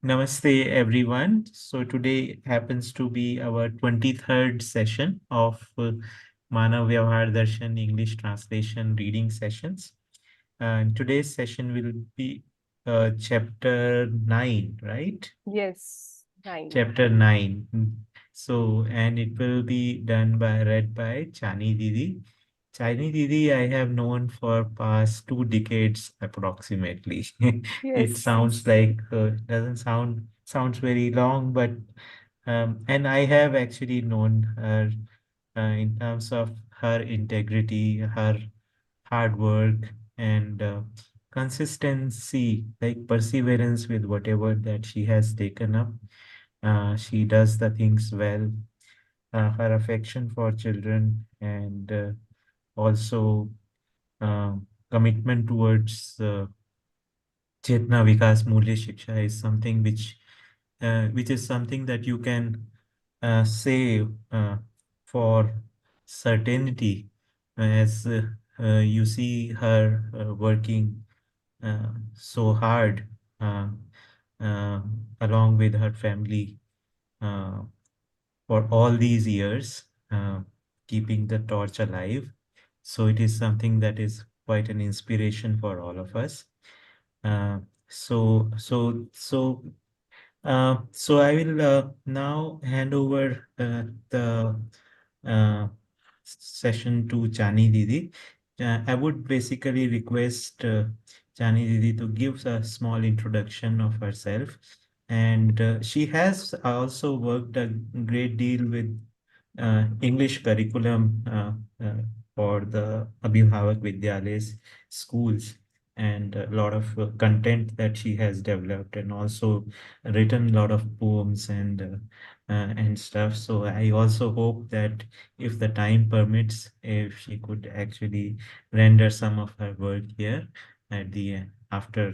Namaste, everyone. So today happens to be our 23rd session of Manav Vyavhar Darshan English translation reading sessions. And today's session will be chapter 9, right? Yes, 9. Chapter 9. So, and it will be read by Chani Didi. Chani Didi, I have known for past 2 decades approximately. It Yes. sounds like doesn't sounds very long, but and I have actually known her in terms of her integrity, her hard work, and consistency, like perseverance with whatever that she has taken up. She does the things well. Her affection for children and also commitment towards Chetna Vikas Mulya Shiksha is something which is something that you can say for certainty as you see her working so hard uh, uh, along with her family uh, for all these years, keeping the torch alive. So it is something that is quite an inspiration for all of us. Uh, so, so, so, so I will now hand over the uh, session to Chani Didi. I would basically request Chani Didi to give a small introduction of herself. And she has also worked a great deal with English curriculum for the Abhibhavak Vidyalaya schools and a lot of content that she has developed and also written a lot of poems and stuff. So I also hope that if the time permits, if she could actually render some of her work here at the after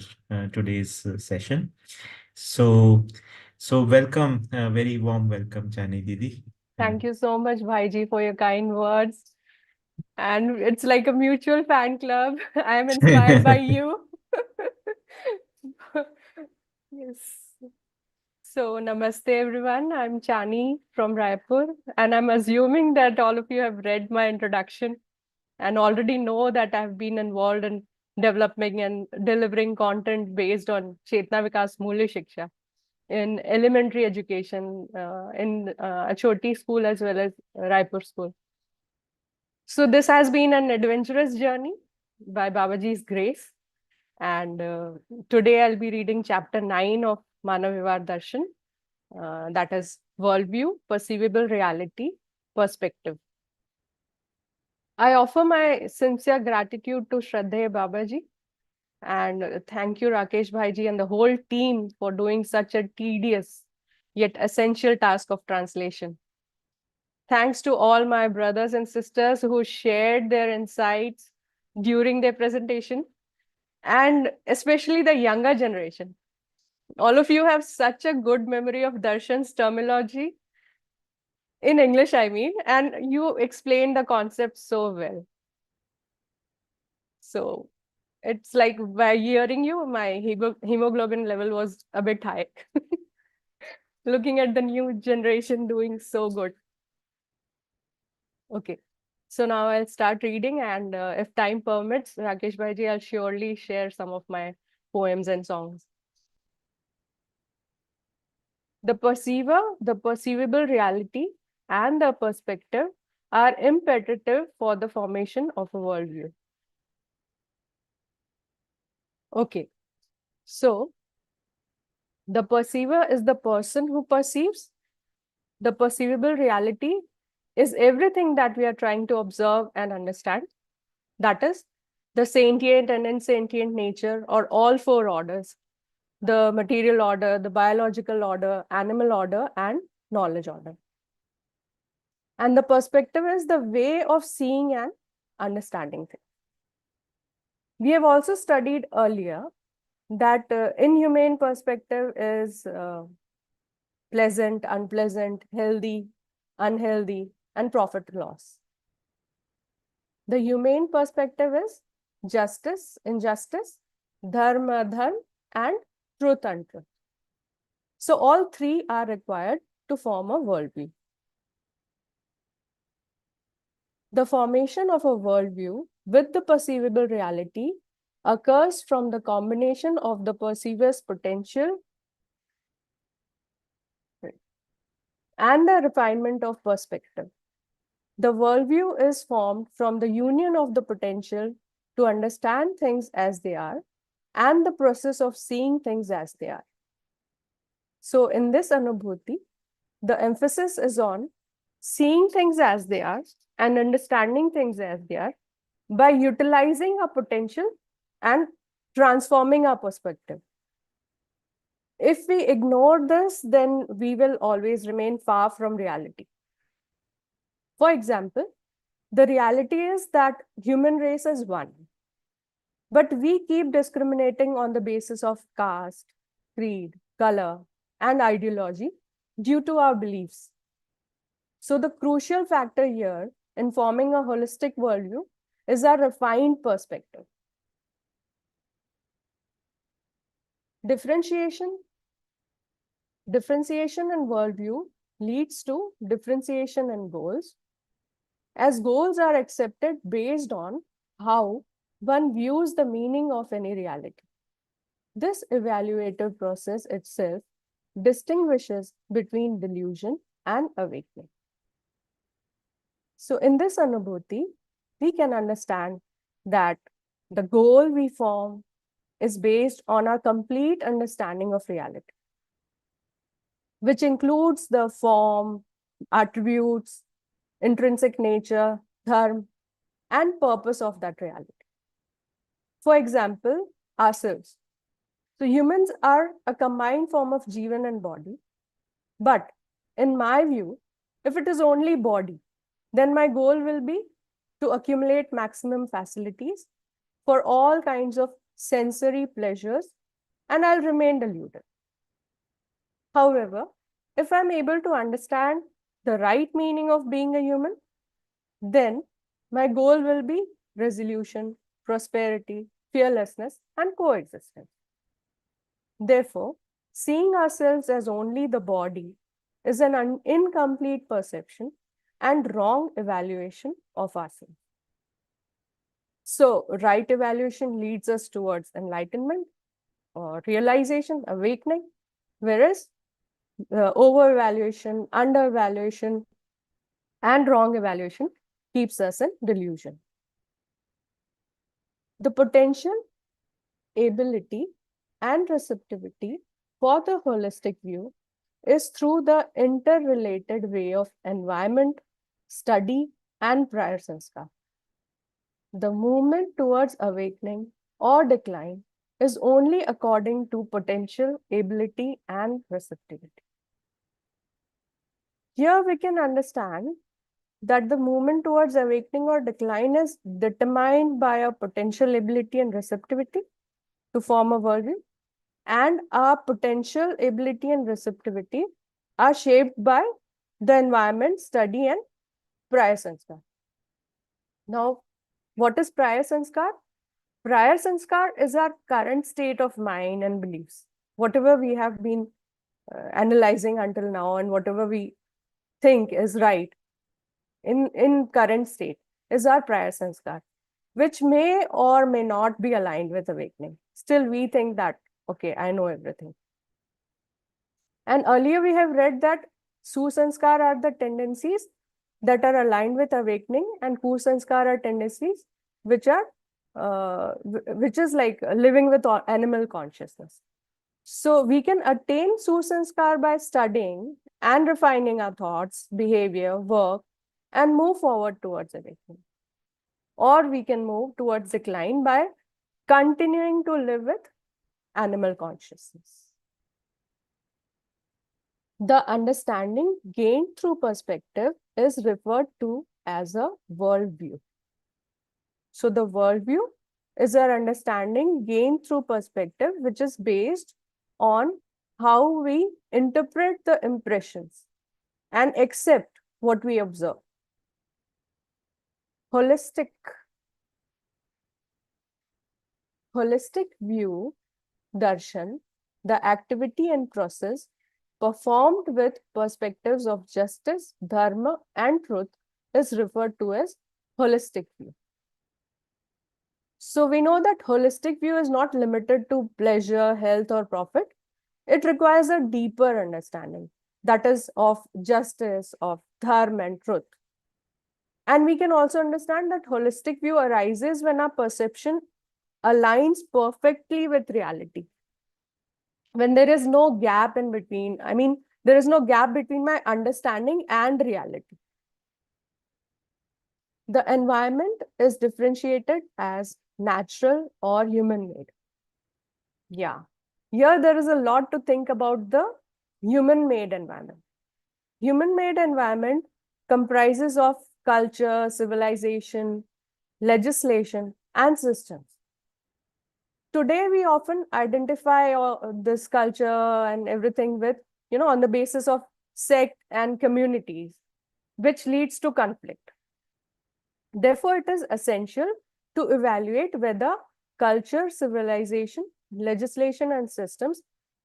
today's session. So, so welcome, very warm welcome, Chani Didi. Thank you so much, Bhaiji, for your kind words. And it's like a mutual fan club. I am inspired by you. Yes. So, Namaste, everyone. I'm Chani from Raipur, and I'm assuming that all of you have read my introduction and already know that I've been involved in developing and delivering content based on Chetna Vikas Mulya Shiksha in elementary education in Achoti school as well as Raipur school. So this has been an adventurous journey by Babaji's grace. And today I'll be reading chapter 9 of Manav Vyavhar Darshan, that is Worldview, Perceivable Reality, Perspective. I offer my sincere gratitude to Shraddha Babaji and thank you Rakesh Bhaiji and the whole team for doing such a tedious yet essential task of translation. Thanks to all my brothers and sisters who shared their insights during their presentation, and especially the younger generation. All of you have such a good memory of Darshan's terminology, in English, I mean, and you explained the concept so well. So it's like by hearing you, my hemoglobin level was a bit high. Looking at the new generation doing so good. Okay. So now I'll start reading, and if time permits, Rakesh Bhaiji, I'll surely share some of my poems and songs. The perceiver, the perceivable reality, and the perspective are imperative for the formation of a worldview. Okay. So the perceiver is the person who perceives. The perceivable reality is everything that we are trying to observe and understand. That is, the sentient and insentient nature, or all four orders: the material order, the biological order, animal order, and knowledge order. And the perspective is the way of seeing and understanding things. We have also studied earlier that inhumane perspective is pleasant, unpleasant, healthy, unhealthy, and profit loss. The humane perspective is justice, injustice, dharma, adharma, and truth, untruth. So all three are required to form a worldview. The formation of a worldview with the perceivable reality occurs from the combination of the perceiver's potential and the refinement of perspective. The worldview is formed from the union of the potential to understand things as they are and the process of seeing things as they are. So in this Anubhuti, the emphasis is on seeing things as they are and understanding things as they are by utilizing our potential and transforming our perspective. If we ignore this, then we will always remain far from reality. For example, the reality is that human race is one, but we keep discriminating on the basis of caste, creed, color, and ideology due to our beliefs. So the crucial factor here in forming a holistic worldview is our refined perspective. Differentiation in worldview leads to differentiation in goals, as goals are accepted based on how one views the meaning of any reality. This evaluative process itself distinguishes between delusion and awakening. So in this Anubhuti, we can understand that the goal we form is based on our complete understanding of reality, which includes the form, attributes, intrinsic nature, dharma, and purpose of that reality. For example, ourselves. So humans are a combined form of Jivan and body. But in my view, if it is only body, then my goal will be to accumulate maximum facilities for all kinds of sensory pleasures, and I'll remain deluded. However, if I'm able to understand the right meaning of being a human, then my goal will be resolution, prosperity, fearlessness, and coexistence. Therefore, seeing ourselves as only the body is an incomplete perception and wrong evaluation of ourselves. So, right evaluation leads us towards enlightenment or realization, awakening, whereas over-evaluation, under-evaluation, and wrong evaluation keeps us in delusion. The potential, ability, and receptivity for the holistic view is through the interrelated way of environment, study, and prior sanskar. The movement towards awakening or decline is only according to potential, ability, and receptivity. Here we can understand that the movement towards awakening or decline is determined by our potential, ability, and receptivity to form a worldview, and our potential, ability, and receptivity are shaped by the environment, study, and prior sanskar. Now, what is prior sanskar? Prior sanskar is our current state of mind and beliefs. Whatever we have been analyzing until now and whatever we think is right in current state is our prior sanskar, which may or may not be aligned with awakening. Still, we think that, okay, I know everything. And earlier we have read that susanskar are the tendencies that are aligned with awakening, and kusanskar are tendencies which are which is like living with animal consciousness. So we can attain susanskar by studying and refining our thoughts, behavior, work, and move forward towards awakening. Or we can move towards decline by continuing to live with animal consciousness. The understanding gained through perspective is referred to as a worldview. So the worldview is our understanding gained through perspective, which is based on how we interpret the impressions and accept what we observe. Holistic view, darshan, the activity and process performed with perspectives of justice, dharma, and truth is referred to as holistic view. So we know that holistic view is not limited to pleasure, health, or profit. It requires a deeper understanding, that is of justice, of dharma and truth. And we can also understand that holistic view arises when our perception aligns perfectly with reality. When there is no gap in between, there is no gap between my understanding and reality. The environment is differentiated as natural or human-made. Yeah. Here there is a lot to think about the human-made environment. Human-made environment comprises of culture, civilization, legislation, and systems. Today, we often identify this culture and everything with, on the basis of sect and communities, which leads to conflict. Therefore, it is essential to evaluate whether culture, civilization, legislation, and systems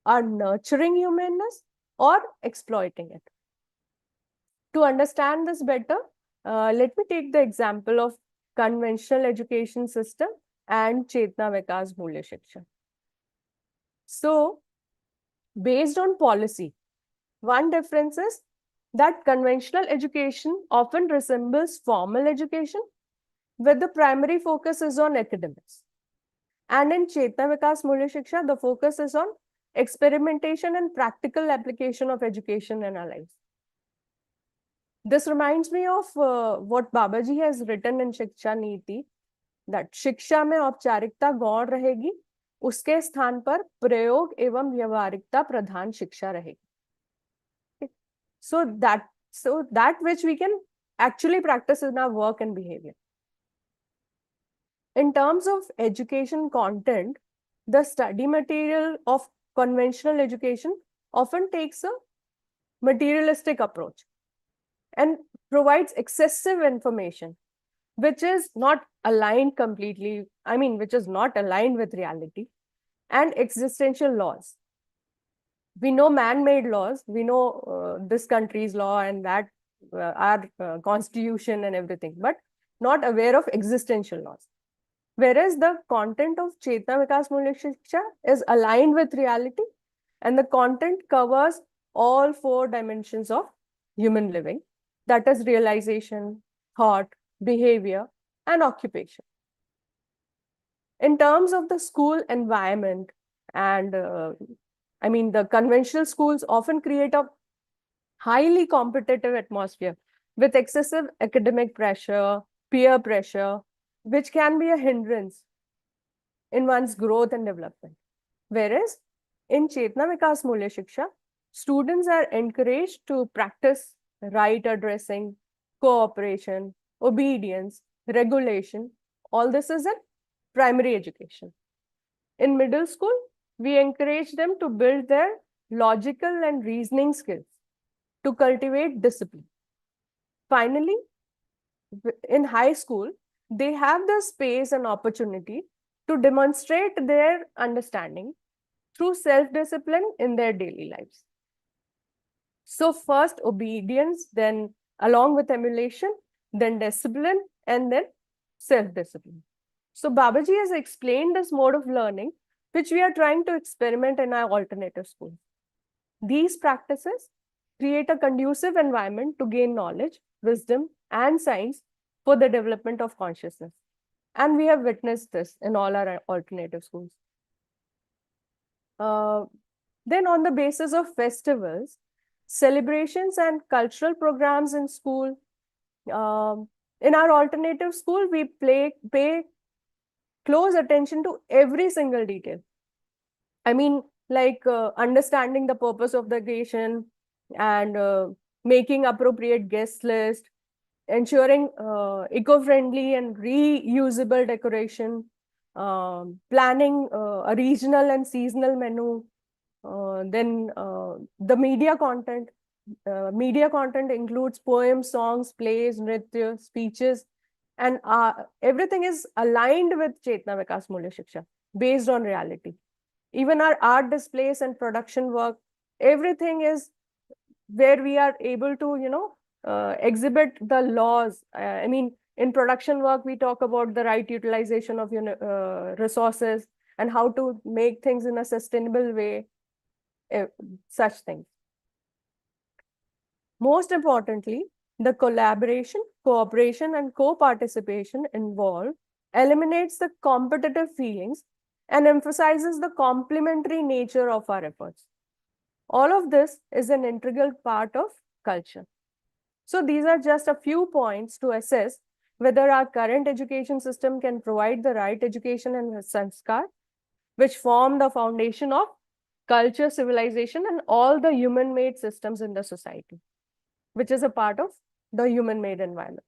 are nurturing humanness or exploiting it. To understand this better, let me take the example of conventional education system and Chetna Vikas Mulya Shiksha. So, based on policy, one difference is that conventional education often resembles formal education, where the primary focus is on academics. And in Chetna Vikas Mulya Shiksha, the focus is on experimentation and practical application of education in our lives. This reminds me of what Babaji has written in Shiksha Niti, that शिक्षा में औपचारिकता गौण रहेगी, उसके स्थान पर प्रयोग एवं व्यवहारिकता प्रधान शिक्षा रहेगी. So that which we can actually practice in our work and behavior. In terms of education content, the study material of conventional education often takes a materialistic approach and provides excessive information, which is not aligned completely, which is not aligned with reality, and existential laws. We know man-made laws, we know this country's law and that our constitution and everything, but not aware of existential laws. Whereas the content of Chetna Vikas Mulya Shiksha is aligned with reality, and the content covers all 4 dimensions of human living, that is realization, thought, behavior, and occupation. In terms of the school environment, and the conventional schools often create a highly competitive atmosphere with excessive academic pressure, peer pressure, which can be a hindrance in one's growth and development. Whereas in Chetna Vikas Mulya Shiksha, students are encouraged to practice right addressing, cooperation, obedience, regulation. All this is in primary education. In middle school, we encourage them to build their logical and reasoning skills to cultivate discipline. Finally, in high school, they have the space and opportunity to demonstrate their understanding through self-discipline in their daily lives. So first obedience, then along with emulation, then discipline, and then self-discipline. So Babaji has explained this mode of learning, which we are trying to experiment in our alternative schools. These practices create a conducive environment to gain knowledge, wisdom, and science for the development of consciousness. And we have witnessed this in all our alternative schools. Then on the basis of festivals, celebrations and cultural programs in school, in our alternative school, we pay close attention to every single detail. Understanding the purpose of the occasion and making appropriate guest list, ensuring eco-friendly and reusable decoration, planning a regional and seasonal menu, then the media content. Media content includes poems, songs, plays, nritya, speeches, and everything is aligned with Chetna Vikas Mulya Shiksha, based on reality. Even our art displays and production work everything is where we are able to, exhibit the laws. I mean, in production work, we talk about the right utilization of resources and how to make things in a sustainable way, such things. Most importantly, the collaboration, cooperation, and co-participation involved eliminates the competitive feelings and emphasizes the complementary nature of our efforts. All of this is an integral part of culture. So these are just a few points to assess whether our current education system can provide the right education and sanskar, which form the foundation of culture, civilization, and all the human-made systems in the society, which is a part of the human-made environment.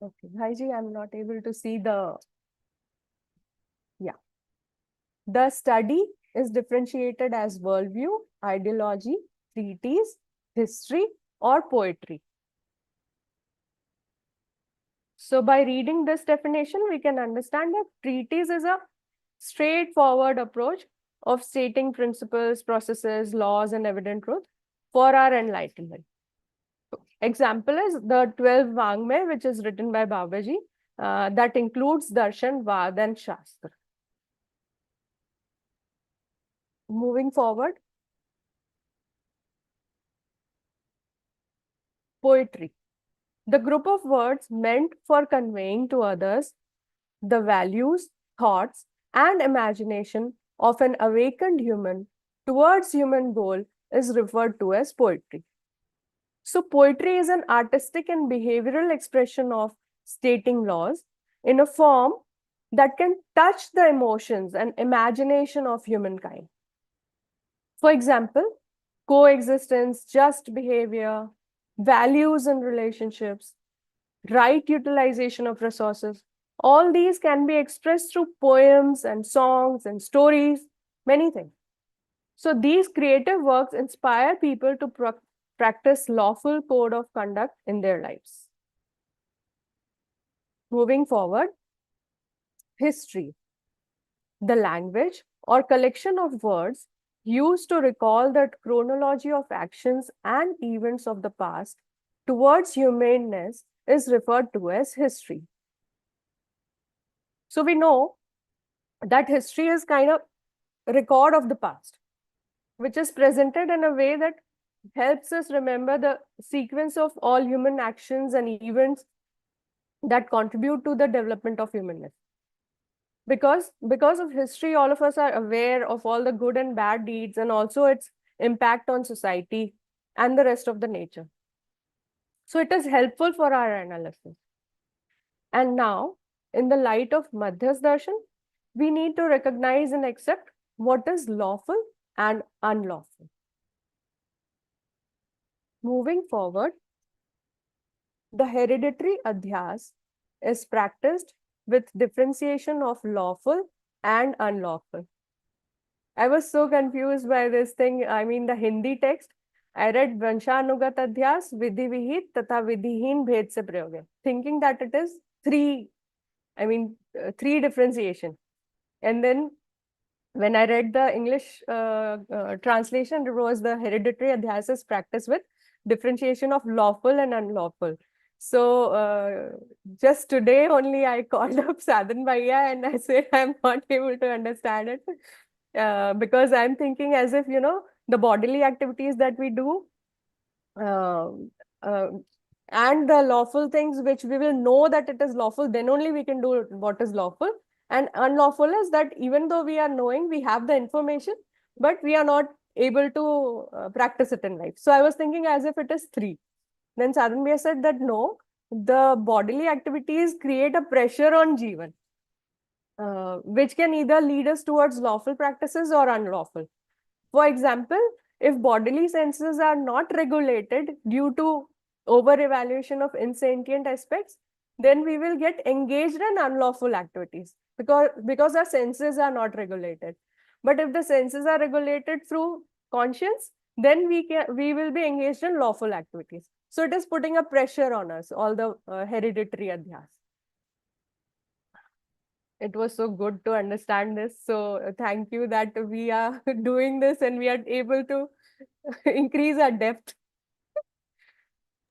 Okay, Bhaiji, I'm not able to see the, yeah. The study is differentiated as worldview, ideology, treatise, history, or poetry. So by reading this definition, we can understand that treatise is a straightforward approach of stating principles, processes, laws, and evident truth for our enlightenment. Example is the 12 Vangmay, which is written by Babaji, that includes Darshan, Vad, and Shastra. Moving forward, poetry. The group of words meant for conveying to others the values, thoughts, and imagination of an awakened human towards human goal is referred to as poetry. So poetry is an artistic and behavioral expression of stating laws in a form that can touch the emotions and imagination of humankind. For example, coexistence, just behavior, values and relationships, right utilization of resources, all these can be expressed through poems and songs and stories, many things. So these creative works inspire people to practice lawful code of conduct in their lives. Moving forward, history. The language or collection of words used to recall the chronology of actions and events of the past towards humaneness is referred to as history. So we know that history is kind of a record of the past, which is presented in a way that helps us remember the sequence of all human actions and events that contribute to the development of humanness. Because of history, all of us are aware of all the good and bad deeds and also its impact on society and the rest of the nature. So it is helpful for our analysis. And now, in the light of Madhyas Darshan, we need to recognize and accept what is lawful and unlawful. Moving forward, the hereditary adhyas is practiced with differentiation of lawful and unlawful. I was so confused by this thing. I mean, the Hindi text, I read Vanshanugat Adhyas, Vidhi Vihit, Tatha Vidhihin Bhed Se Prayoge, thinking that it is three differentiation. And then when I read the English translation, it was the hereditary adhyas is practiced with differentiation of lawful and unlawful. So just today only I called up Satyam Bhaiya and I said I'm not able to understand it because I'm thinking as if, the bodily activities that we do uh, uh, and the lawful things which we will know that it is lawful, then only we can do what is lawful. And unlawful is that even though we are knowing, we have the information, but we are not able to practice it in life. So I was thinking as if it is three. Then Satyam Bhaiya said that no, the bodily activities create a pressure on Jivan, which can either lead us towards lawful practices or unlawful. For example, if bodily senses are not regulated due to over-evaluation of insentient aspects, then we will get engaged in unlawful activities because our senses are not regulated. But if the senses are regulated through conscience, then we will be engaged in lawful activities. So it is putting a pressure on us, all the hereditary adhyas. It was so good to understand this. So thank you that we are doing this and we are able to increase our depth.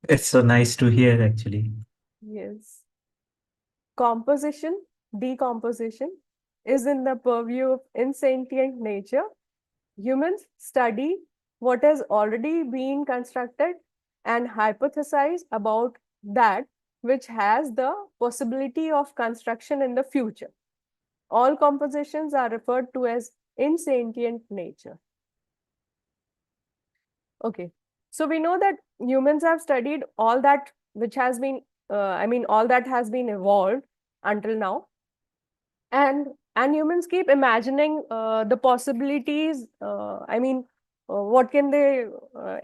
It's so nice to hear, actually. Yes. Composition, decomposition is in the purview of insentient nature. Humans study what has already been constructed and hypothesize about that which has the possibility of construction in the future. All compositions are referred to as insentient nature. Okay. So we know that humans have studied all that which has been, all that has been evolved until now. And humans keep imagining the possibilities. What can they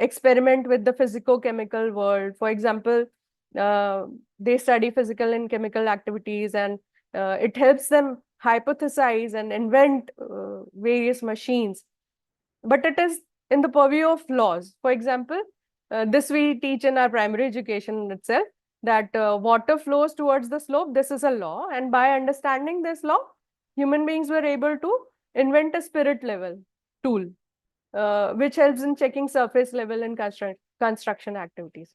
experiment with the physico-chemical world? For example, they study physical and chemical activities, and it helps them hypothesize and invent various machines. But it is in the purview of laws. For example, this we teach in our primary education itself, that water flows towards the slope. This is a law. And by understanding this law, human beings were able to invent a spirit level tool, which helps in checking surface level and construction activities.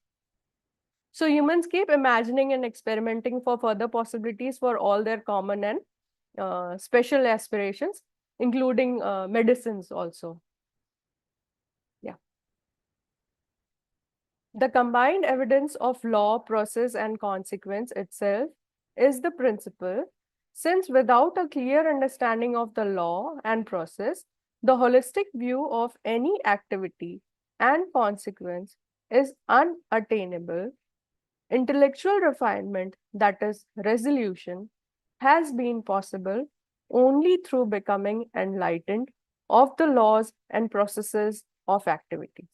So humans keep imagining and experimenting for further possibilities for all their common and special aspirations, including medicines also. Yeah. The combined evidence of law, process, and consequence itself is the principle, since without a clear understanding of the law and process, the holistic view of any activity and consequence is unattainable. Intellectual refinement, that is, resolution, has been possible only through becoming enlightened of the laws and processes of activities.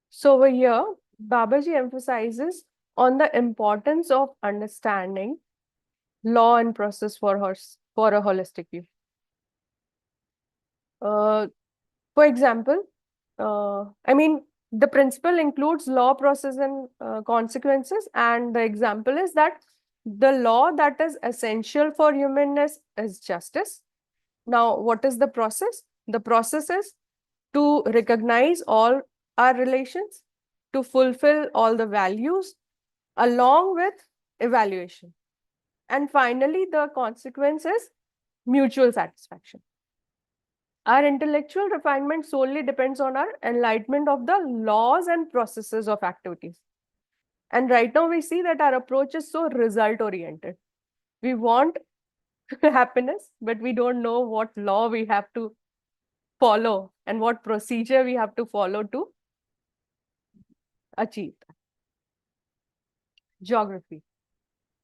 So over here, Babaji emphasizes on the importance of understanding law and process for a holistic view. For example, the principle includes law, process, and consequences. And the example is that the law that is essential for humanness is justice. Now, what is the process? The process is to recognize all our relations, to fulfill all the values, along with evaluation. And finally, the consequence is mutual satisfaction. Our intellectual refinement solely depends on our enlightenment of the laws and processes of activities. And right now we see that our approach is so result oriented. We want happiness, but we don't know what law we have to follow and what procedure we have to follow to achieve that. Geography.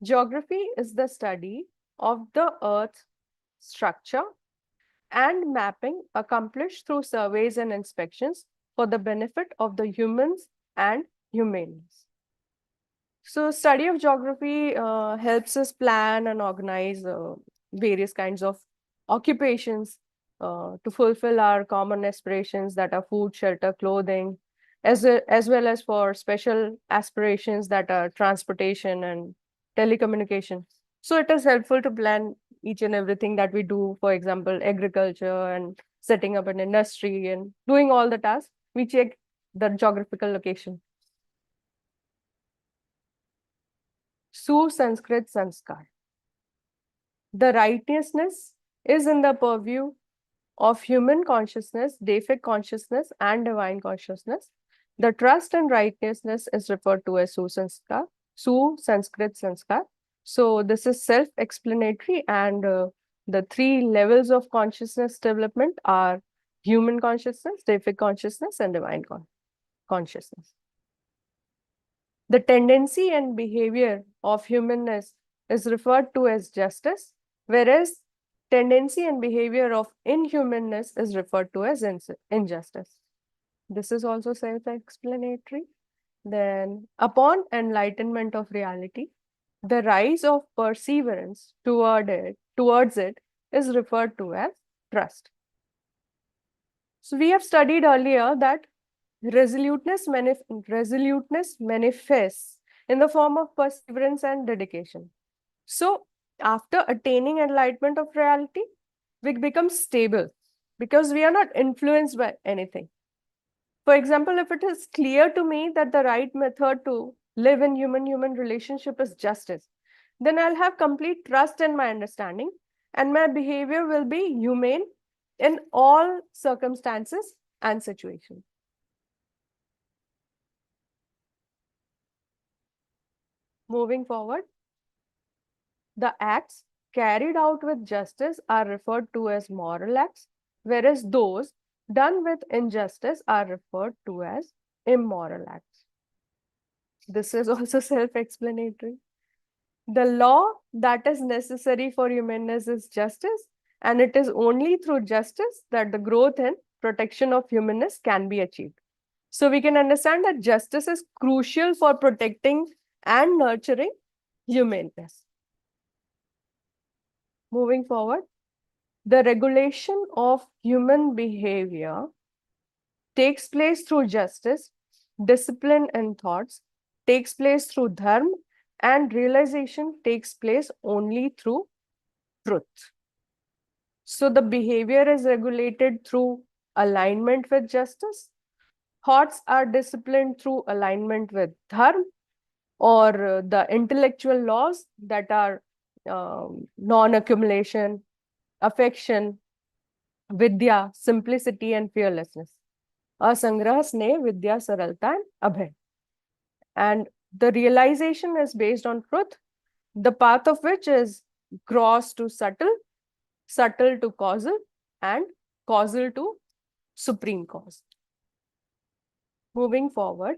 Geography is the study of the Earth's structure and mapping accomplished through surveys and inspections for the benefit of the humans and humanes. So study of geography helps us plan and organize various kinds of occupations to fulfill our common aspirations that are food, shelter, clothing, as well as for special aspirations that are transportation and telecommunication. So it is helpful to plan each and everything that we do, for example, agriculture and setting up an industry and doing all the tasks. We check the geographical location. Sanskrit Sanskar. The righteousness is in the purview of human consciousness, deific consciousness, and divine consciousness. The trust and righteousness is referred to as Sanskar, Sanskrit Sanskar. So this is self-explanatory, and the three levels of consciousness development are human consciousness, deific consciousness, and divine consciousness. The tendency and behavior of humanness is referred to as justice, whereas tendency and behavior of inhumanness is referred to as injustice. This is also self-explanatory. Then, upon enlightenment of reality, the rise of perseverance towards it is referred to as trust. So we have studied earlier that resoluteness manifests in the form of perseverance and dedication. So after attaining enlightenment of reality, we become stable because we are not influenced by anything. For example, if it is clear to me that the right method to live in human-human relationship is justice, then I'll have complete trust in my understanding and my behavior will be humane in all circumstances and situations. Moving forward, the acts carried out with justice are referred to as moral acts, whereas those done with injustice are referred to as immoral acts. This is also self-explanatory. The law that is necessary for humanness is justice, and it is only through justice that the growth and protection of humanness can be achieved. So we can understand that justice is crucial for protecting and nurturing humaneness. Moving forward, the regulation of human behavior takes place through justice, discipline and thoughts, takes place through dharma, and realization takes place only through truth. So the behavior is regulated through alignment with justice. Thoughts are disciplined through alignment with dharma, or the intellectual laws that are non-accumulation, affection, vidya, simplicity, and fearlessness. Asangrah, sneh, vidya, saralta, and abhay. And the realization is based on truth, the path of which is gross to subtle, subtle to causal, and causal to supreme cause. Moving forward,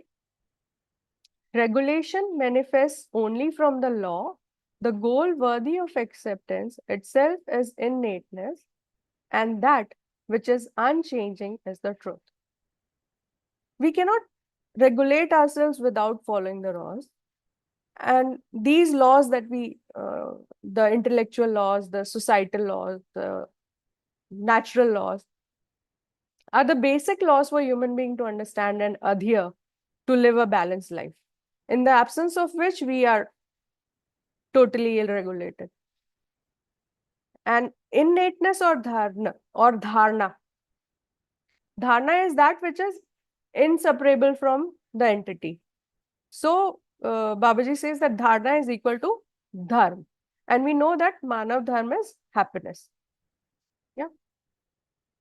regulation manifests only from the law. The goal worthy of acceptance itself is innateness, and that which is unchanging is the truth. We cannot regulate ourselves without following the laws. And these laws that the intellectual laws, the societal laws, the natural laws, are the basic laws for human being to understand and adhere to live a balanced life, in the absence of which we are totally ill-regulated. And innateness or dharna is that which is inseparable from the entity. So Babaji says that dharna is equal to dharma, and we know that manav dharma is happiness. Yeah.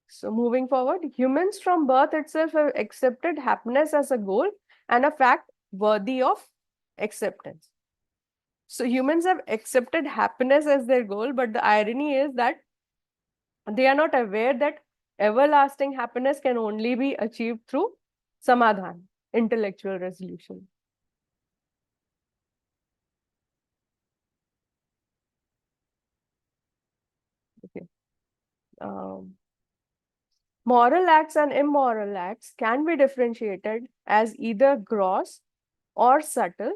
So moving forward, humans from birth itself have accepted happiness as a goal and a fact worthy of acceptance. So humans have accepted happiness as their goal, but the irony is that they are not aware that everlasting happiness can only be achieved through samadhan, intellectual resolution. Okay. Moral acts and immoral acts can be differentiated as either gross or subtle.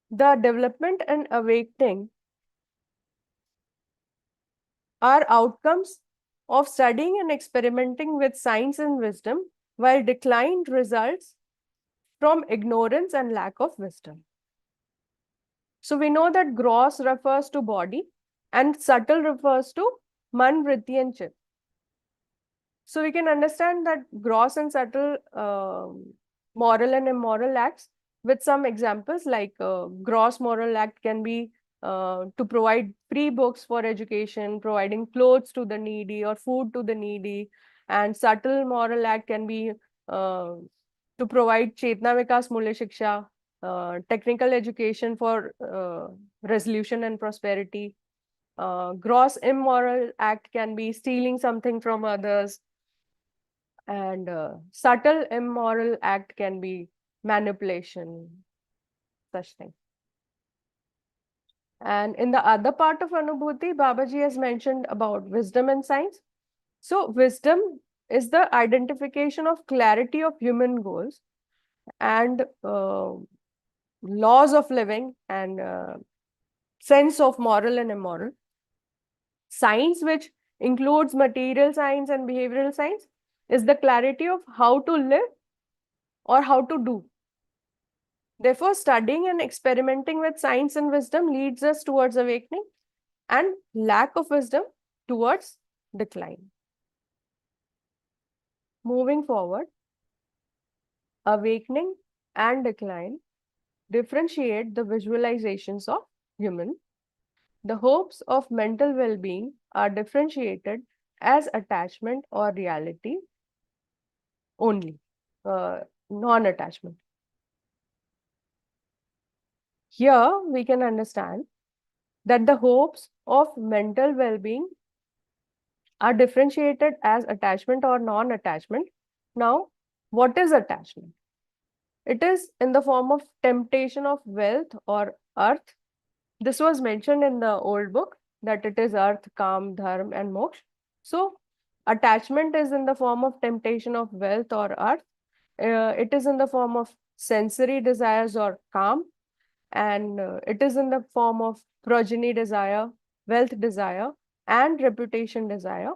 The development and awakening are outcomes of studying and experimenting with science and wisdom, while decline results from ignorance and lack of wisdom. So we know that gross refers to body and subtle refers to man, vritti, and chit. So we can understand that gross and subtle moral and immoral acts with some examples, like gross moral act can be to provide free books for education, providing clothes to the needy or food to the needy, and subtle moral act can be to provide Chetna Vikas Mulya Shiksha, technical education for resolution and prosperity. Gross immoral act can be stealing something from others, and subtle immoral act can be manipulation, such thing. And in the other part of Anubhuti, Babaji has mentioned about wisdom and science. So wisdom is the identification of clarity of human goals and laws of living and sense of moral and immoral. Science, which includes material science and behavioral science, is the clarity of how to live or how to do. Therefore, studying and experimenting with science and wisdom leads us towards awakening, and lack of wisdom towards decline. Moving forward, awakening and decline differentiate the visualizations of human. The hopes of mental well-being are differentiated as attachment or reality only, non-attachment. Here we can understand that the hopes of mental well-being are differentiated as attachment or non-attachment. Now, what is attachment? It is in the form of temptation of wealth or earth. This was mentioned in the old book that it is earth, kam, dharma, and moksha. So, attachment is in the form of temptation of wealth or earth. It is in the form of sensory desires or kam, and it is in the form of progeny desire, wealth desire, and reputation desire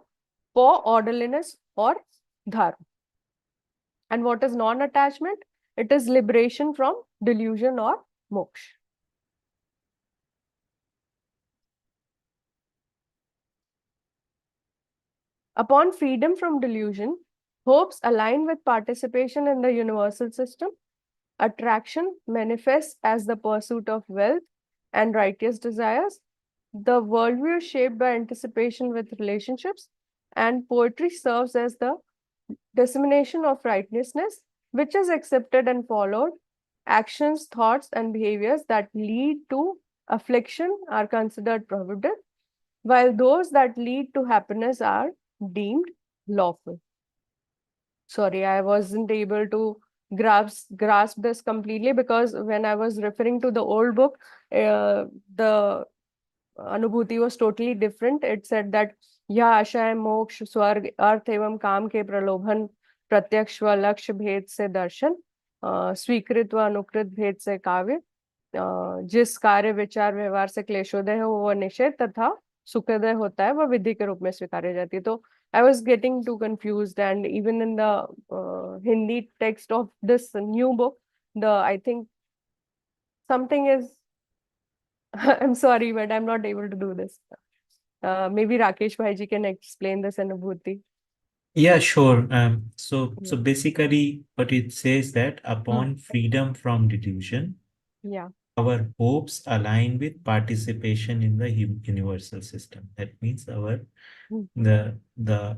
for orderliness or dharma. And what is non-attachment? It is liberation from delusion or moksha. Upon freedom from delusion, hopes align with participation in the universal system. Attraction manifests as the pursuit of wealth and righteous desires. The worldview is shaped by anticipation with relationships, and poetry serves as the dissemination of righteousness, which is accepted and followed. Actions, thoughts, and behaviors that lead to affliction are considered prohibited, while those that lead to happiness are deemed lawful. Sorry, I wasn't able to grasp this completely, because when I was referring to the old book, the अनुभूति was totally different. It said that यह आशय मोक्ष स्वर्ग अर्थ एवं काम के प्रलोभन प्रत्यक्ष व लक्ष्य भेद से दर्शन स्वीकृत व अनुकृत भेद से काव्य जिस कार्य विचार व्यवहार से क्लेशोदय है वो निषेध तथा सुखोदय होता है वह विधि के रूप में स्वीकार्य जाती है. तो I was getting too confused, and even in the Hindi text of this new book, I think something is I'm sorry, but I'm not able to do this. Maybe Rakesh Bhaiji can explain this anubhuti. Yeah, sure. So basically, what it says that upon freedom from delusion, Yeah. our hopes align with participation in the universal system. That means the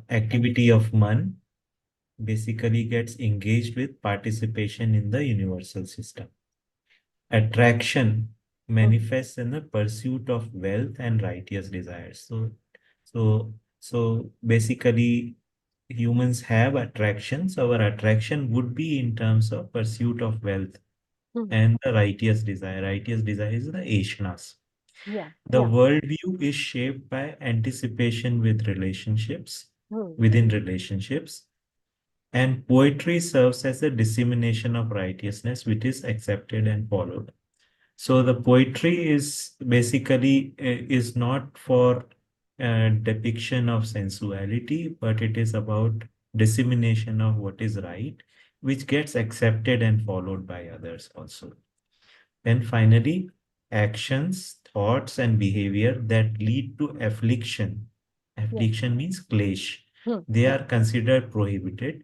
activity of man basically gets engaged with participation in the universal system. Attraction manifests in the pursuit of wealth and righteous desires. So basically, humans have attractions. Our attraction would be in terms of pursuit of wealth and the righteous desire. Righteous desire is the ashnas. Yeah. The worldview is shaped by anticipation with relationships, within relationships, and poetry serves as a dissemination of righteousness, which is accepted and followed. So the poetry is basically is not for depiction of sensuality, but it is about dissemination of what is right, which gets accepted and followed by others also. And finally, actions, thoughts, and behavior that lead to affliction. Affliction means clash. They are considered prohibited,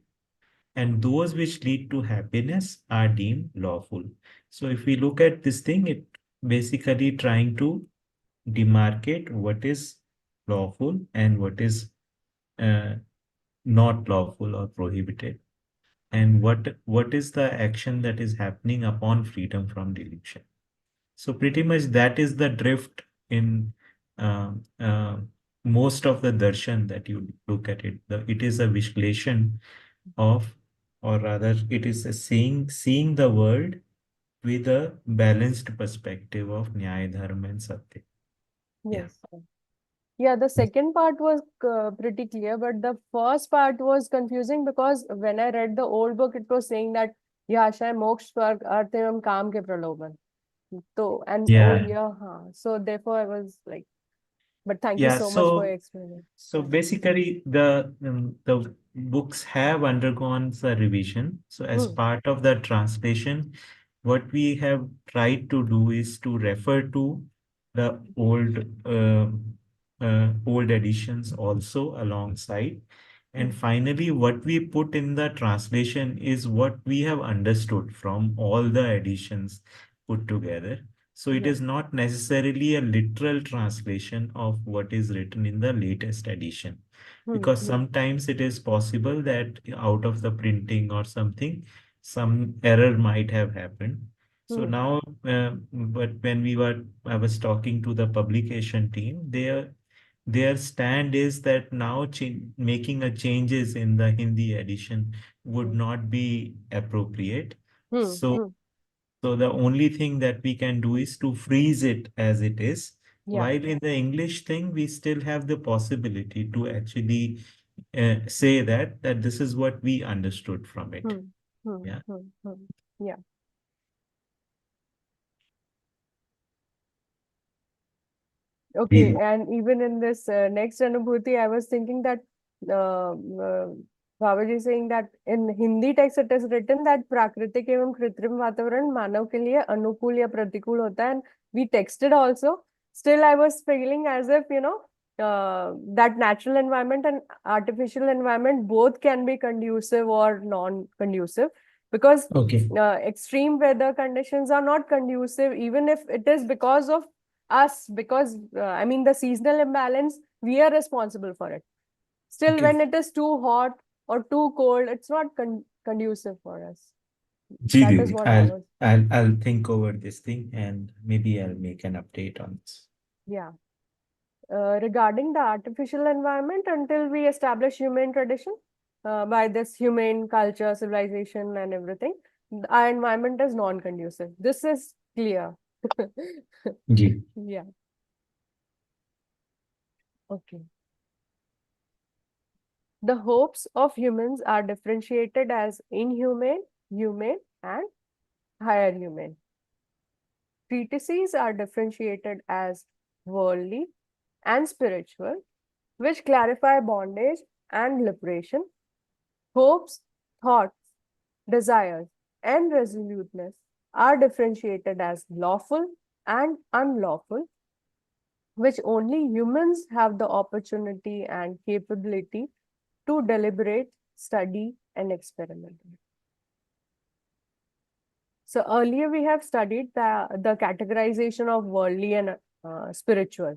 and those which lead to happiness are deemed lawful. So if we look at this thing, it basically trying to demarcate what is lawful and what is uh, not lawful or prohibited, and what is the action that is happening upon freedom from delusion. So pretty much that is the drift in uh, uh, most of the darshan that you look at it. It is a vishleshan of, or rather, it is a seeing the world with a balanced perspective of Nyaya, Dharma, and Satya. Yes. Yeah, the second part was pretty clear, but the first part was confusing, because when I read the old book, it was saying that Yasha moksha swarg arth evam kaam ke praloban. So, and oh Yeah. yeah, so therefore I was like, but thank you Yeah. so much for So explaining. so basically the books have undergone a revision. So as part of the translation, what we have tried to do is to refer to the old editions also alongside. And finally, what we put in the translation is what we have understood from all the editions put together. So it Yeah. is not necessarily a literal translation of what is written in the latest edition, because sometimes it is possible that out of the printing or something, some error might have happened. So now, but when I was talking to the publication team, their stand is that now making a changes in the Hindi edition would not be appropriate. So, so the only thing that we can do is to freeze it as it is. Yeah. While in the English thing, we still have the possibility to actually say that this is what we understood from it. Yeah. Yeah. Okay, Really? and even in this next Anubhuti, I was thinking that Babaji saying that in Hindi text it is written that प्राकृतिक एवं कृत्रिम वातावरण मानव के लिए अनुकूल या प्रतिकूल होता है, and we texted also. Still, I was feeling as if that natural environment and artificial environment both can be conducive or non-conducive, because Okay. extreme weather conditions are not conducive, even if it is because of us, because I mean the seasonal imbalance, we are responsible for it. Still, Okay. when it is too hot or too cold, it's not conducive for us. Ji That is Didi, what I was. I'll think over this thing and maybe I'll make an update on this. Yeah. Regarding the artificial environment, until we establish humane tradition, by this humane culture, civilization, and everything, our environment is non-conducive. This is clear. Ji. Yeah. Okay. The hopes of humans are differentiated as inhumane, humane, and higher humane. Treatises are differentiated as worldly and spiritual, which clarify bondage and liberation. Hopes, thoughts, desires, and resoluteness are differentiated as lawful and unlawful, which only humans have the opportunity and capability to deliberate, study, and experiment. So earlier we have studied the categorization of worldly and spiritual.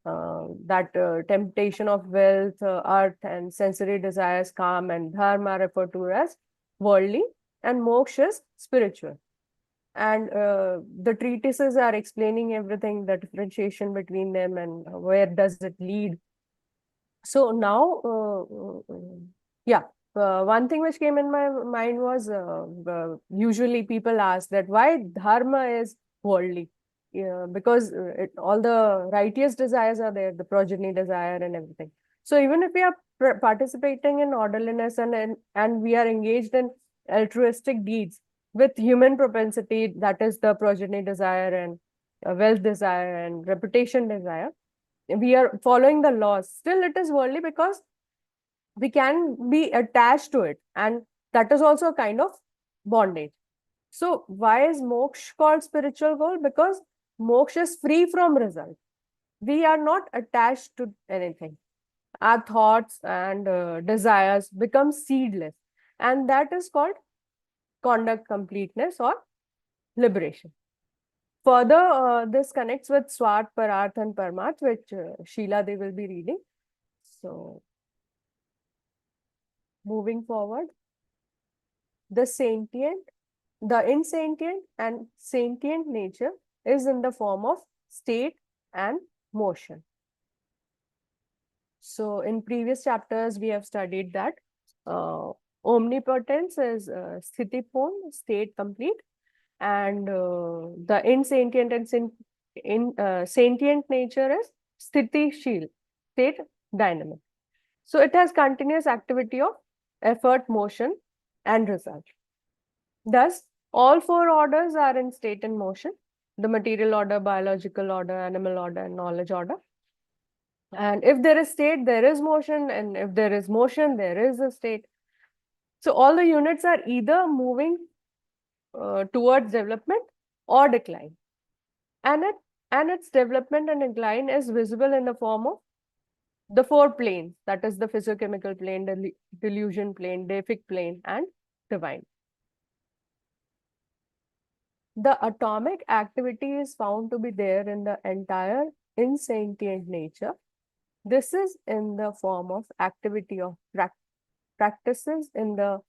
That temptation of wealth, earth, and sensory desires, calm, and dharma are referred to as worldly, and moksha is spiritual. And the treatises are explaining everything, the differentiation between them, and where does it lead. So now, yeah, one thing which came in my mind was usually people ask that why dharma is worldly. Yeah, because all the righteous desires are there, the progeny desire and everything. So even if we are participating in orderliness and we are engaged in altruistic deeds with human propensity, that is the progeny desire and wealth desire and reputation desire, we are following the laws, still it is worldly because we can be attached to it, and that is also a kind of bondage. So why is moksha called spiritual goal? Because moksha is free from result. We are not attached to anything. Our thoughts and desires become seedless, and that is called conduct completeness or liberation. Further, this connects with Swat, Pararth, and Parmat, which Sheila they will be reading. So, moving forward, the sentient, the insentient and sentient nature is in the form of state and motion. So, in previous chapters, we have studied that omnipotence is sthitipon, state complete, and the insentient and sentient nature is sthitishil, state dynamic. So it has continuous activity of effort, motion, and result. Thus, all four orders are in state and motion: the material order, biological order, animal order, and knowledge order. And if there is state, there is motion, and if there is motion, there is a state. So all the units are either moving towards development or decline. And its development and decline is visible in the form of the four planes, that is the physiochemical plane, the delusion plane, deific plane, and divine. The atomic activity is found to be there in the entire insentient nature. This is in the form of activity of practices in the,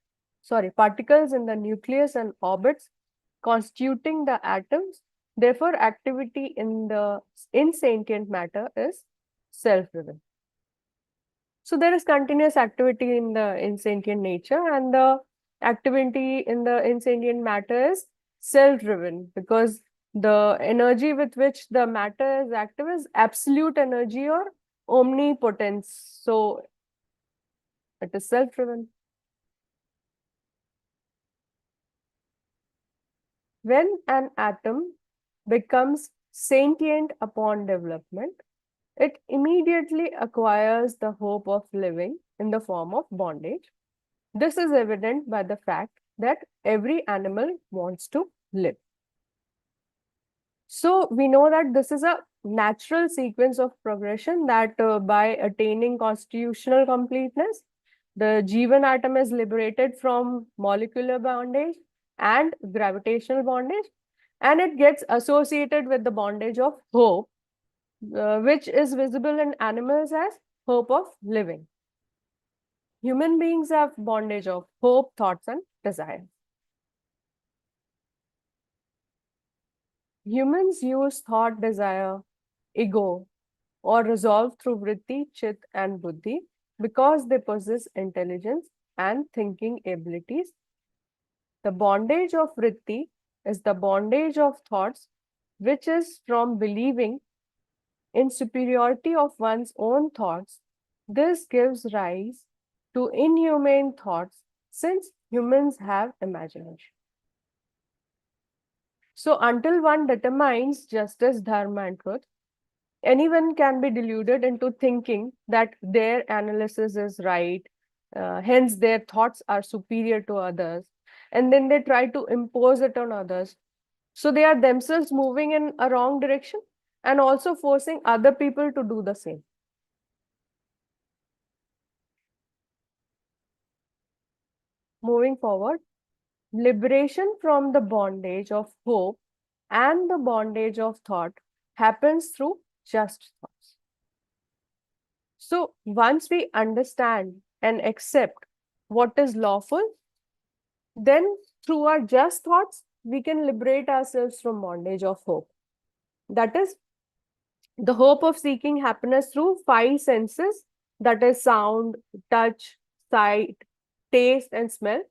particles in the nucleus and orbits constituting the atoms. Therefore, activity in the insentient matter is self-driven. So there is continuous activity in the insentient nature, and the activity in the insentient matter is self-driven, because the energy with which the matter is active is absolute energy or omnipotence. So it is self-driven. When an atom becomes sentient upon development, it immediately acquires the hope of living in the form of bondage. This is evident by the fact that every animal wants to live. So we know that this is a natural sequence of progression, that by attaining constitutional completeness, the Jivan atom is liberated from molecular bondage and gravitational bondage, and it gets associated with the bondage of hope, which is visible in animals as hope of living. Human beings have bondage of hope, thoughts, and desire. Humans use thought, desire, ego, or resolve through vritti, chit, and buddhi because they possess intelligence and thinking abilities. The bondage of vritti is the bondage of thoughts, which is from believing in superiority of one's own thoughts. This gives rise to inhumane thoughts, since humans have imagination. So until one determines justice, dharma, and truth, anyone can be deluded into thinking that their analysis is right, hence their thoughts are superior to others, and then they try to impose it on others. So they are themselves moving in a wrong direction and also forcing other people to do the same. Moving forward, liberation from the bondage of hope and the bondage of thought happens through just thoughts. So once we understand and accept what is lawful, then through our just thoughts, we can liberate ourselves from bondage of hope. That is the hope of seeking happiness through five senses, that is sound, touch, sight, taste, and smell,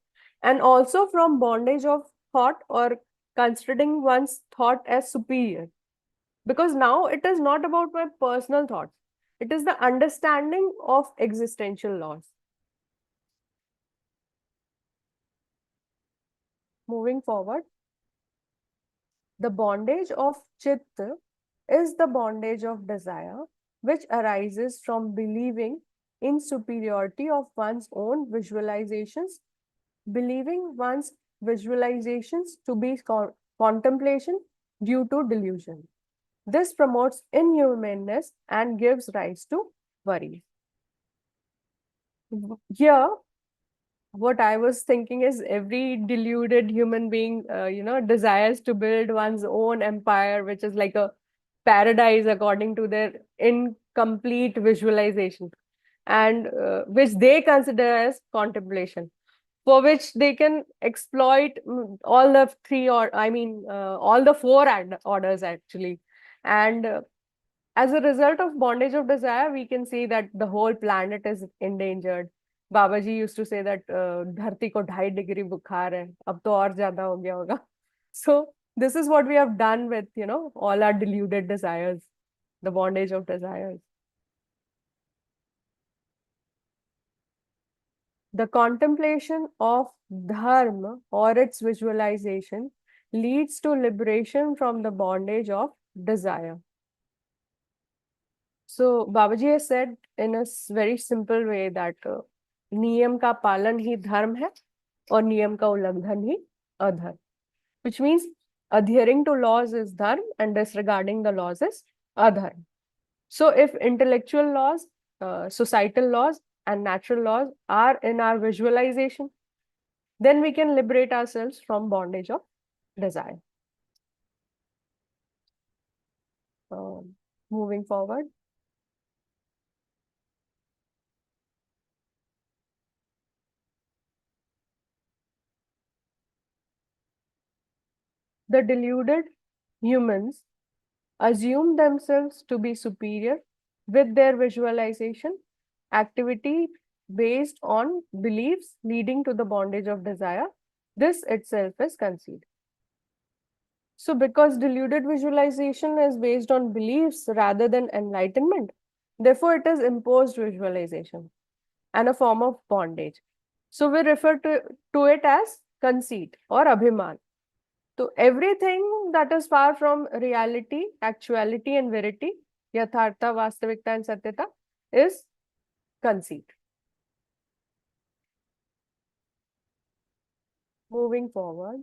and also from bondage of thought or considering one's thought as superior. Because now it is not about my personal thoughts, it is the understanding of existential laws. Moving forward, the bondage of chitta is the bondage of desire, which arises from believing in superiority of one's own visualizations, believing one's visualizations to be contemplation due to delusion. This promotes inhumaneness and gives rise to worry. Here, what I was thinking is every deluded human being, desires to build one's own empire, which is like a paradise according to their incomplete visualization, and which they consider as contemplation, for which they can exploit all the three, or all the four orders actually. And as a result of bondage of desire, we can see that the whole planet is endangered. Babaji used to say that धरती को 2.5 degree बुखार है, अब तो और ज्यादा हो गया होगा. So this is what we have done with, all our deluded desires, the bondage of desires. The contemplation of dharma or its visualization leads to liberation from the bondage of desire. So Babaji has said in a very simple way that नियम का पालन ही धर्म है और नियम का उल्लंघन ही अधर्म. which means adhering to laws is dharma and disregarding the laws is adharma. So if intellectual laws, societal laws, and natural laws are in our visualization, then we can liberate ourselves from bondage of desire. Moving forward. The deluded humans assume themselves to be superior with their visualization activity based on beliefs leading to the bondage of desire. This itself is conceit. So because deluded visualization is based on beliefs rather than enlightenment, therefore it is imposed visualization and a form of bondage. So we refer to it as conceit or abhiman. So everything that is far from reality, actuality and verity, yathartha, vastavikta and satyata is conceit. Moving forward,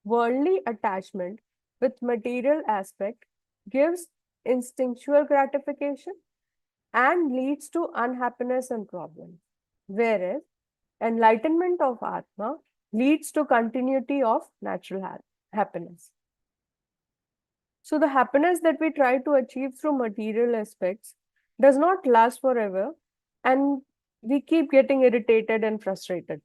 worldly attachment with material aspect gives instinctual gratification and leads to unhappiness and problems, whereas enlightenment of Atma leads to continuity of natural happiness. So the happiness that we try to achieve through material aspects does not last forever, and we keep getting irritated and frustrated.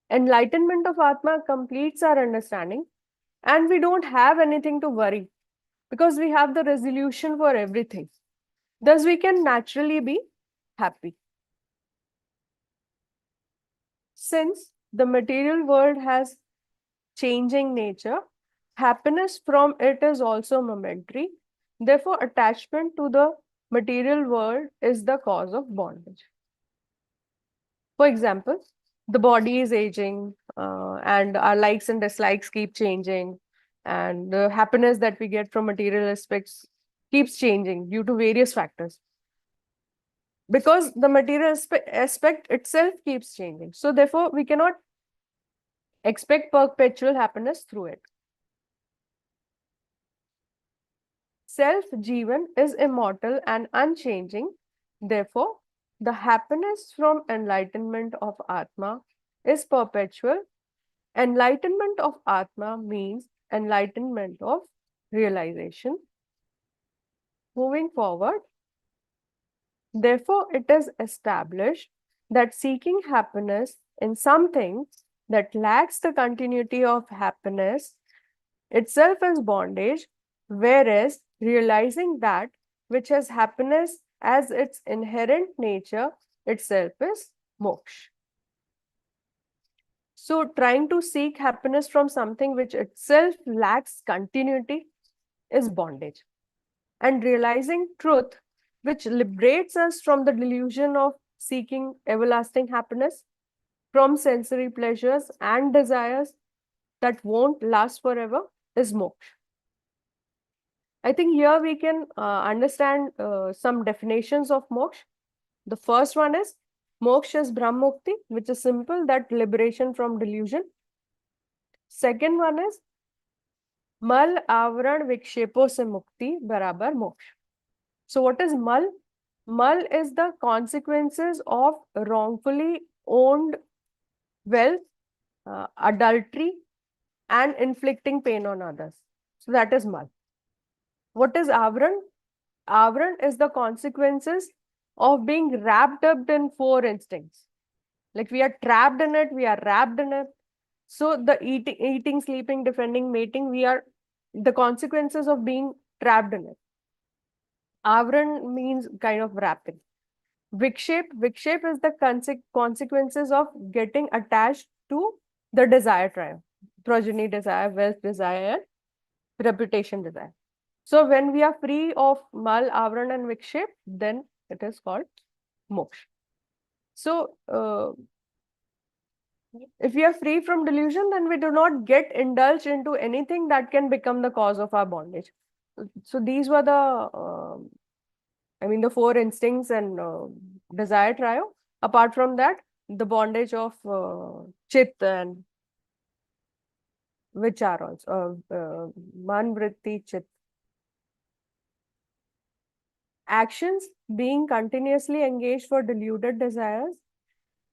Enlightenment of Atma completes our understanding, and we don't have anything to worry because we have the resolution for everything. Thus, we can naturally be happy. Since the material world has changing nature, happiness from it is also momentary. Therefore, attachment to the material world is the cause of bondage. For example, the body is aging and our likes and dislikes keep changing, and the happiness that we get from material aspects keeps changing due to various factors. Because the material aspect itself keeps changing. So therefore, we cannot expect perpetual happiness through it. Self-Jivan is immortal and unchanging. Therefore, the happiness from enlightenment of Atma is perpetual. Enlightenment of Atma means enlightenment of realization. Moving forward, therefore, it is established that seeking happiness in something that lacks the continuity of happiness itself is bondage, whereas realizing that which has happiness as its inherent nature itself is moksha. So trying to seek happiness from something which itself lacks continuity is bondage. And realizing truth, which liberates us from the delusion of seeking everlasting happiness from sensory pleasures and desires that won't last forever, is moksha. I think here we can understand some definitions of moksha. The first one is moksha is Brahmukti, which is simple, that liberation from delusion. Second one is mal avran vikshepo se mukti barabar moksha. So what is mal? Mal is the consequences of wrongfully owned wealth, adultery, and inflicting pain on others. So that is mal. What is avran? Avran is the consequences of being wrapped up in four instincts. Like we are trapped in it, we are wrapped in it. So the eating, sleeping, defending, mating, we are the consequences of being trapped in it. Avran means kind of wrapping. Vikshape is the consequences of getting attached to the desire tribe. Progeny desire, wealth desire, and reputation desire. So when we are free of mal, avran and vikshep, then it is called moksha. So if we are free from delusion, then we do not get indulged into anything that can become the cause of our bondage. So these were the four instincts and desire trio. Apart from that, the bondage of chit and vichar also, man, vritti, chit. Actions being continuously engaged for deluded desires,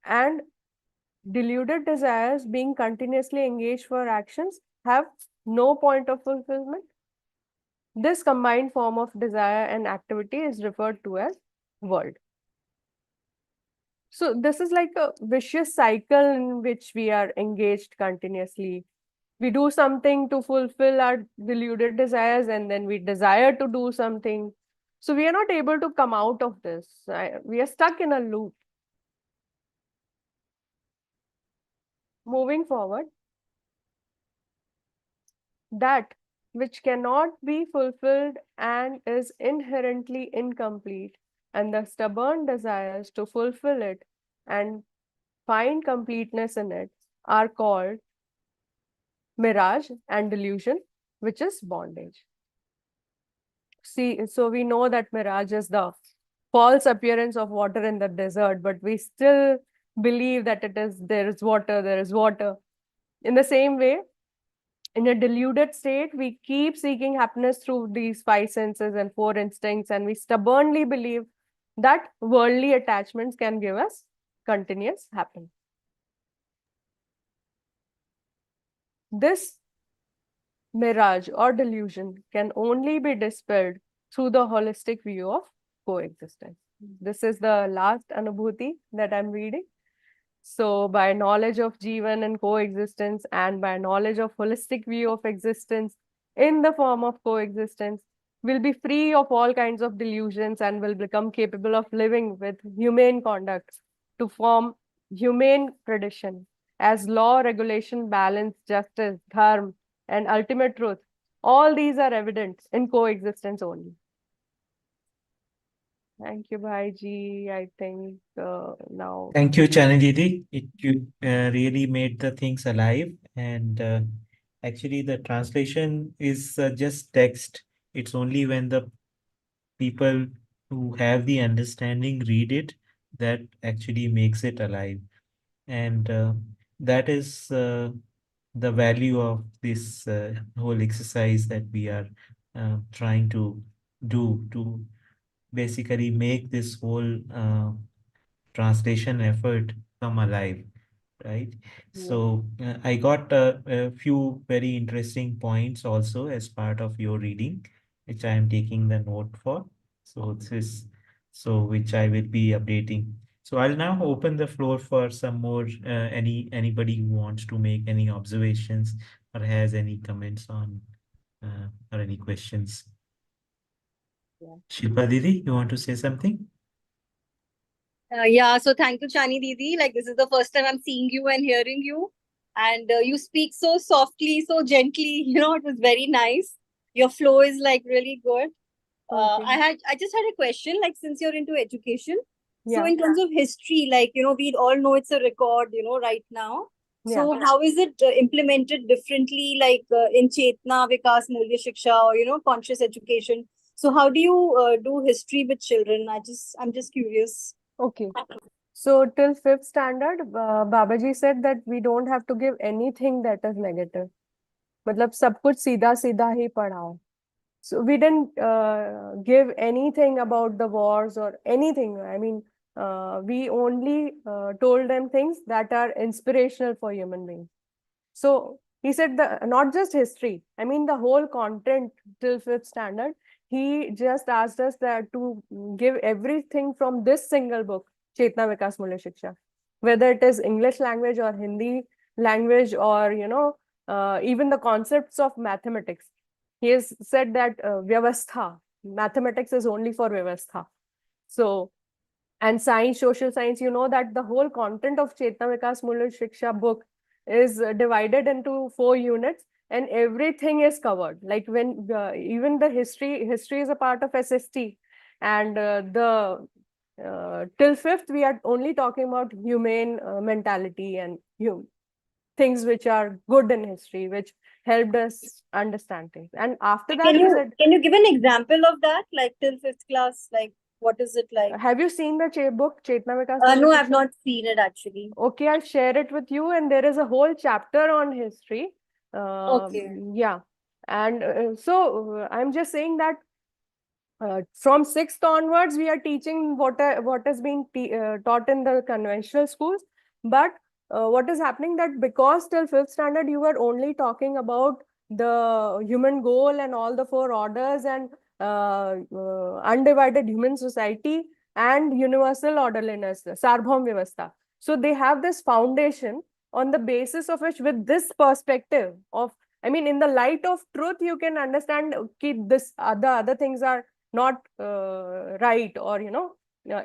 and deluded desires being continuously engaged for actions have no point of fulfillment. This combined form of desire and activity is referred to as world. So this is like a vicious cycle in which we are engaged continuously. We do something to fulfill our deluded desires, and then we desire to do something. So we are not able to come out of this. We are stuck in a loop. Moving forward, that which cannot be fulfilled and is inherently incomplete, and the stubborn desires to fulfill it and find completeness in it are called mirage and delusion, which is bondage. See, so we know that mirage is the false appearance of water in the desert, but we still believe that there is water, there is water. In the same way, in a deluded state, we keep seeking happiness through these five senses and four instincts, and we stubbornly believe that worldly attachments can give us continuous happiness. This mirage or delusion can only be dispelled through the holistic view of coexistence. This is the last Anubhuti that I'm reading. So by knowledge of Jivan and coexistence, and by knowledge of holistic view of existence in the form of coexistence, will be free of all kinds of delusions and will become capable of living with humane conduct to form humane tradition as law, regulation, balance, justice, dharma, and ultimate truth. All these are evident in coexistence only. Thank you, Bhaiji. I think now. Thank you, Chani Didi. You really made the things alive. And actually, the translation is just text. It's only when the people who have the understanding read it that actually makes it alive. And that is the value of this whole exercise that we are trying to do to basically make this whole translation effort come alive, right? Yeah. So I got a few very interesting points also as part of your reading, which I am taking the note for. So this is which I will be updating. So I'll now open the floor for some more anybody who wants to make any observations or has any comments on or any questions. Yeah. Shilpa Didi, you want to say something? Yeah, so thank you, Chani Didi. Like, this is the first time I'm seeing you and hearing you. And you speak so softly, so gently. It was very nice. Your flow is like really good. I just had a question, like, since you're into education. So Yeah. in terms of history, like, we all know it's a record, right now. So Yeah. how is it implemented differently, like in Chetna, Vikas, Mulya Shiksha, or, conscious education? So how do you do history with children? I'm just curious. Okay. So till fifth standard, Babaji said that we don't have to give anything that is negative. मतलब सब कुछ सीधा सीधा ही पढ़ाओ. So we didn't give anything about the wars or anything. I mean, we only told them things that are inspirational for human beings. So he said not just history, I mean the whole content till fifth standard. He just asked us that to give everything from this single book, Chetna Vikas Mulya Shiksha, whether it is English language or Hindi language or even the concepts of mathematics. He has said that Vyavastha, mathematics is only for Vyavastha. So, and science, social science, that the whole content of Chetna Vikas Mulya Shiksha book is divided into 4 units and everything is covered. Like when even the history is a part of SST, and the till fifth we are only talking about humane mentality and things which are good in history, which helped us understand things. And after that, he said, can you give an example of that, like till fifth class? Like, what is it like? have you seen the book, Chetna Vikas? No, I've not seen it actually. Okay, I'll share it with you. And there is a whole chapter on history. Okay. Yeah. And so I'm just saying that from sixth onwards, we are teaching what has been taught in the conventional schools. But what is happening that because till fifth standard, you were only talking about the human goal and all the four orders and undivided human society and universal orderliness, Sarbhaum Vyavastha. So they have this foundation on the basis of which, with this perspective of, I mean, in the light of truth, you can understand this the other things are not right or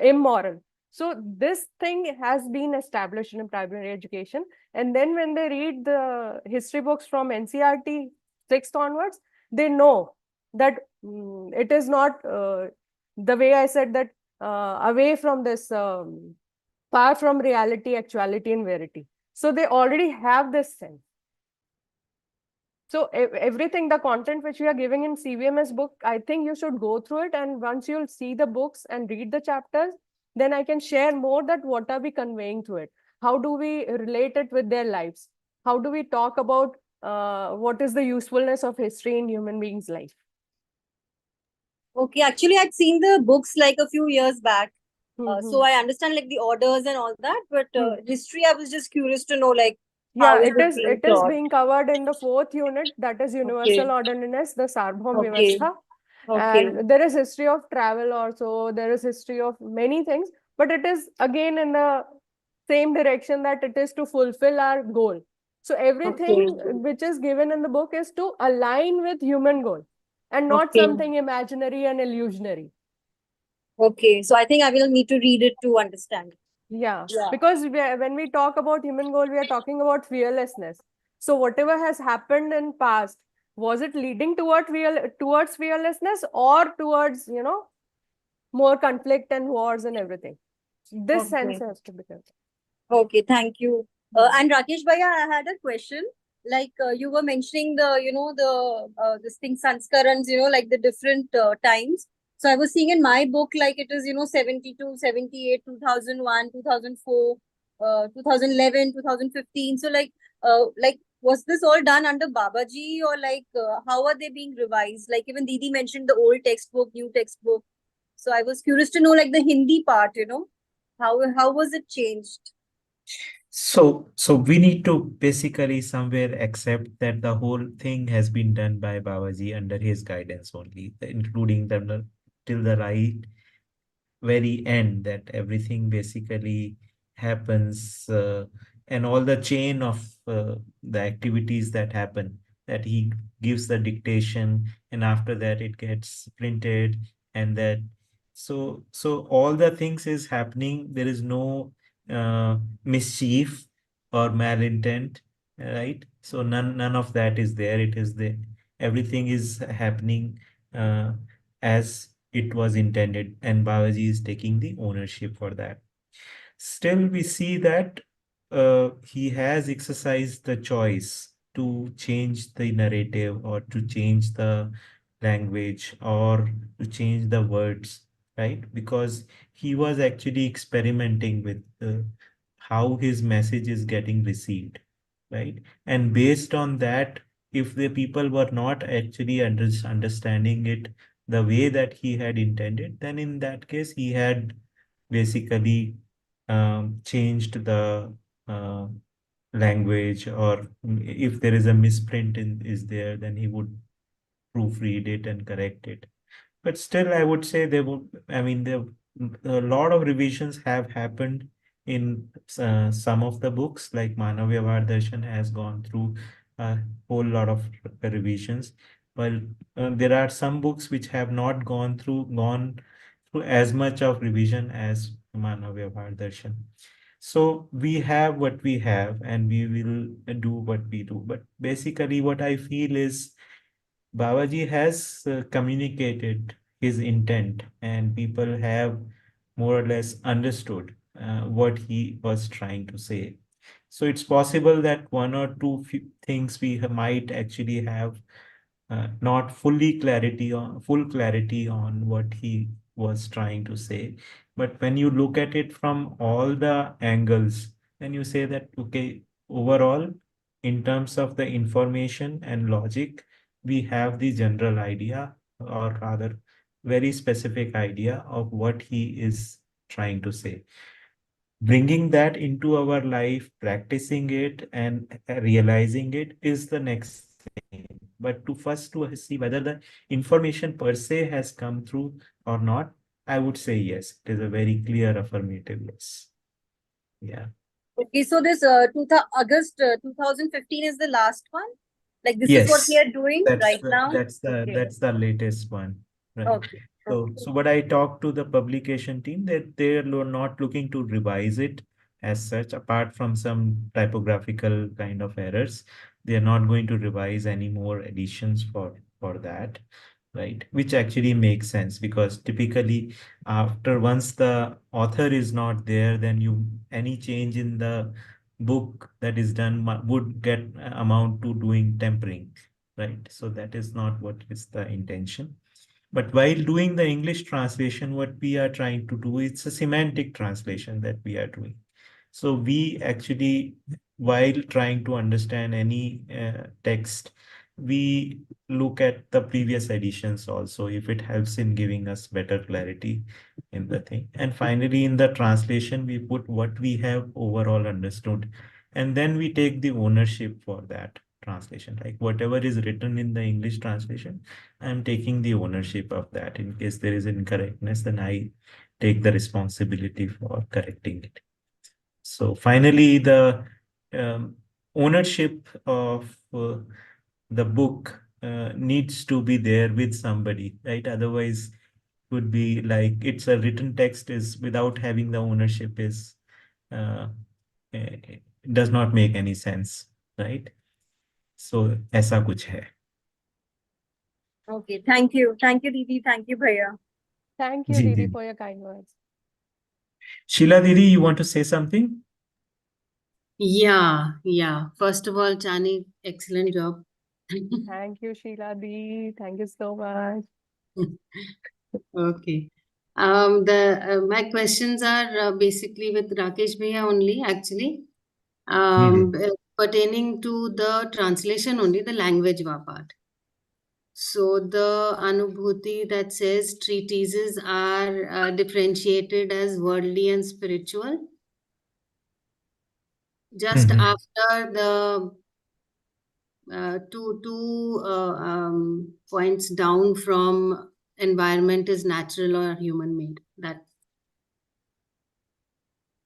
immoral. So this thing has been established in primary education, and then when they read the history books from NCERT sixth onwards, they know that it is not the way I said, that away from this, far from reality, actuality, and verity. So they already have this sense. So everything, the content which we are giving in CVMS book, I think you should go through it. And once you'll see the books and read the chapters, then I can share more that what are we conveying through it? How do we relate it with their lives? How do we talk about what is the usefulness of history in human beings' life? Okay, actually, I'd seen the books like a few years back. Mm-hmm. So I understand like the orders and all that, but history, I was just curious to know like Yeah, how is it it is being it is taught? being covered in the fourth unit, that is universal Okay, orderliness, the Sarbhaum okay, Vyavastha. okay, And there is history of travel also, there is history of many things, but it is again in the same direction, that it is to fulfill our goal. So okay, everything which is given in the book is to align with human goal and not okay, something imaginary and illusionary. okay. So I think I will need to read it to understand. Yeah, Yeah. because when we talk about human goal, we are talking about fearlessness. So whatever has happened in past, was it leading towards fearlessness, or towards more conflict and wars and everything? This sense Okay. has to be there. Okay, thank you. Hmm. And Rakesh Bhaiya, I had a question. Like you were mentioning the, this thing Sanskarans, like the different times. So I was seeing in my book, like it is, 72, 78, 2001, 2004, 2011, 2015. So was this all done under Babaji, or like how are they being revised? Like even Didi mentioned the old textbook, new textbook. So I was curious to know like the Hindi part, how was it changed? So we need to basically somewhere accept that the whole thing has been done by Babaji under his guidance only, including till the right very end, that everything basically happens, and all the chain of the activities that happen, that he gives the dictation and after that it gets printed, and that, so all the things is happening, there is no mischief or malintent, right? So none of that is there. It is the everything is happening as it was intended, and Babaji is taking the ownership for that. Still, we see that he has exercised the choice to change the narrative or to change the language or to change the words, right? Because he was actually experimenting with how his message is getting received, right? And based on that, if the people were not actually understanding it the way that he had intended, then in that case, he had basically changed the uh, language, or if there is a misprint is there, then he would proofread it and correct it. But still, I would say there would, I mean, there a lot of revisions have happened in some of the books, like Manav Vyavhar Darshan has gone through a whole lot of revisions. While there are some books which have not gone through as much of revision as Manav Vyavhar Darshan. So we have what we have, and we will do what we do. But basically, what I feel is Babaji has communicated his intent, and people have more or less understood what he was trying to say. So it's possible that one or two things we might actually have not full clarity on what he was trying to say. But when you look at it from all the angles, then you say that, okay, overall, in terms of the information and logic, we have the general idea, or rather, very specific idea of what he is trying to say. Bringing that into our life, practicing it, and realizing it is the next thing. But to first to see whether the information per se has come through or not, I would say yes. It is a very clear affirmative yes. Yeah. Okay, so this August 2015 is the last one. Like this is what we Yes, are doing right now. Okay. that's the latest one, right? Okay. Okay. So what I talked to the publication team, that they're not looking to revise it as such, apart from some typographical kind of errors. They are not going to revise any more editions for that, right? Which actually makes sense, because typically after once the author is not there, then you any change in the book that is done would get amount to doing tempering, right? So that is not what is the intention. But while doing the English translation, what we are trying to do, it's a semantic translation that we are doing. So we actually, while trying to understand any text, we look at the previous editions also, if it helps in giving us better clarity in the thing. And finally, in the translation, we put what we have overall understood. And then we take the ownership for that translation. Like whatever is written in the English translation, I'm taking the ownership of that. In case there is incorrectness, then I take the responsibility for correcting it. So finally, the um, ownership of the book needs to be there with somebody, right? Otherwise, would be like it's a written text is without having the ownership is uh, does not make any sense, right? So ऐसा कुछ है. Okay. Thank you, Didi. Thank you, Bhaiya. Thank you, ji Didi, ji. for your kind words. Sheila Didi, you want to say something? Yeah. First of all, Chani, excellent job. Thank you, Sheila Didi. Thank you so much. Okay. My questions are basically with Rakesh Bhaiya only, actually, ji ji. pertaining to the translation only, the language part. So the Anubhuti that says treatises are differentiated as worldly and spiritual. Just Mhm. after the two points down from environment is natural or human made. That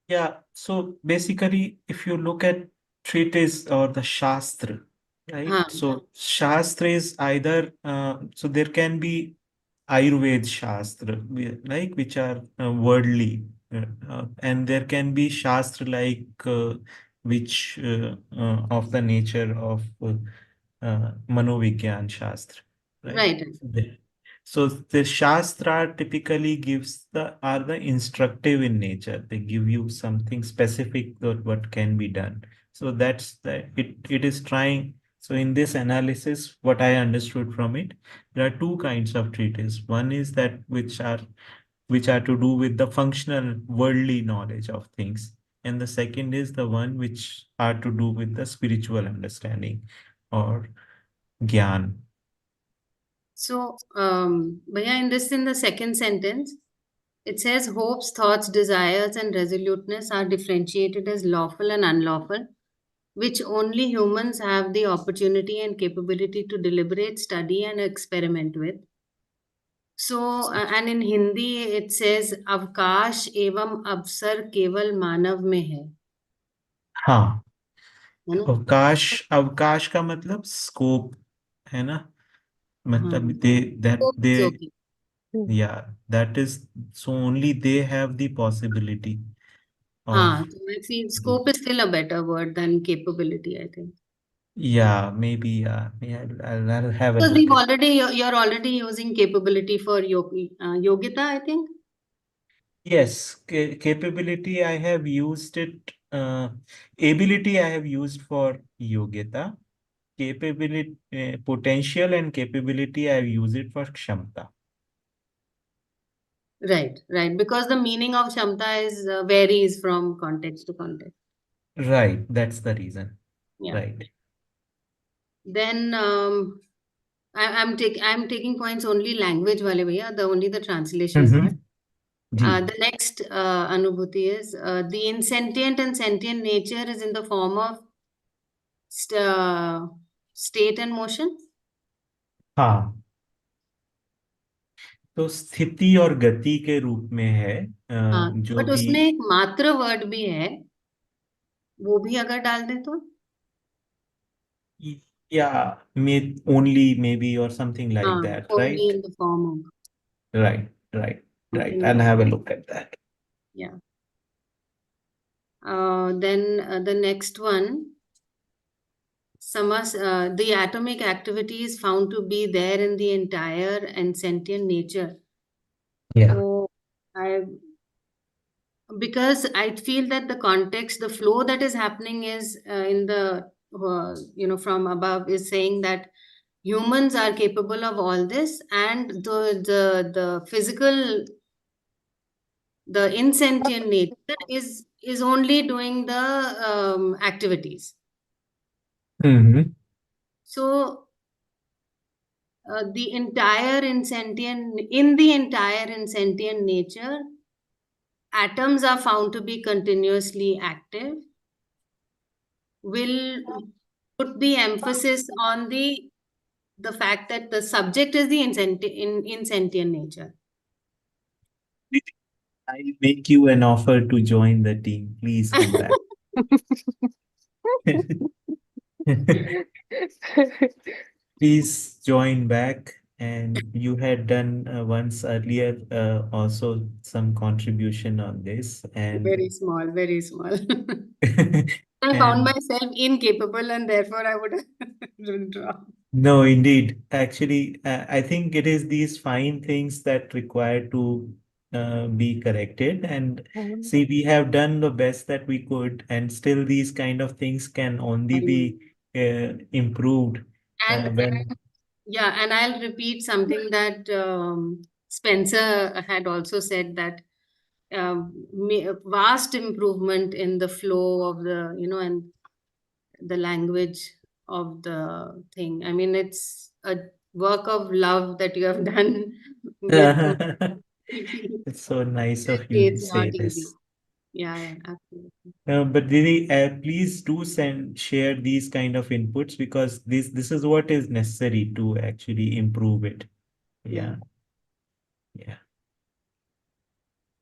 Yeah, so basically, if you look at treatise or the Shastra, right? huh, So Shastra is either, so there can be Ayurveda Shastra, like which are worldly, and there can be Shastra like which of the nature of Manovigyan Shastra, right? right. So the Shastra typically gives are the instructive in nature. They give you something specific that what can be done. So that's it is trying. So in this analysis, what I understood from it, there are two kinds of treatise. One is that which are to do with the functional worldly knowledge of things. And the second is the one which are to do with the spiritual understanding or gyan. So, Bhaiya, in the second sentence, it says hopes, thoughts, desires, and resoluteness are differentiated as lawful and unlawful, which only humans have the opportunity and capability to deliberate, study, and experiment with. So, and in Hindi, it says अवकाश एवं अवसर केवल मानव में हाँ, है ना? अवकाश अवकाश का मतलब स्कोप है ना, हाँ, मतलब दे okay. yeah, that is, so only they have the possibility of हाँ, so I feel scope is still a better word than capability, I think. yeah, maybe yeah, I'll have a Because look at. you're already using capability for yogita, I think. Yes, capability I have used it, ability I have used for Yogita, capability, potential and capability I have used it for Kshamta. Right. Because the meaning of shamta is varies from context to context. Right, that's the reason. Yeah. Right. Then I'm taking points only language wale bhaiya, only the translation part. Ji. The next anubhuti is the insentient and sentient nature is in the form of state and motion. हाँ, तो स्थिति और गति के रूप में है हाँ, जो बट भी उसमें एक मात्र वर्ड भी है, वो भी अगर डाल दे तो yeah, may only maybe or something like हाँ, that, only right? in the form of Right, right, right. something I'll like have a look at that. yeah. Then the next one, the atomic activity is found to be there in the entire and sentient nature. Yeah. So because I feel that the context, the flow that is happening is in the from above is saying that humans are capable of all this, and the physical, the insentient nature is only doing the activities. Mm-hmm. So in the entire insentient nature, atoms are found to be continuously active, will put the emphasis on the fact that the subject is the insentient nature. I make you an offer to join the team. Please come back. Please join back. And you had done once earlier also some contribution on this, Very and small, very small. I found and myself incapable, and therefore I would withdraw. no, indeed. Actually, I think it is these fine things that require to be corrected. And see, we have done the best that we could, and still these kind of things can only And be improved and when. yeah, and I'll repeat something that Spencer had also said, that vast improvement in the flow of the and the language of the thing. I mean, it's a work of love that you have done with It's so nice of you to it's not say easy. this. Yeah, absolutely. But Didi, please do share these kind of inputs because this is what is necessary to actually improve it. Yeah, Yeah, yeah.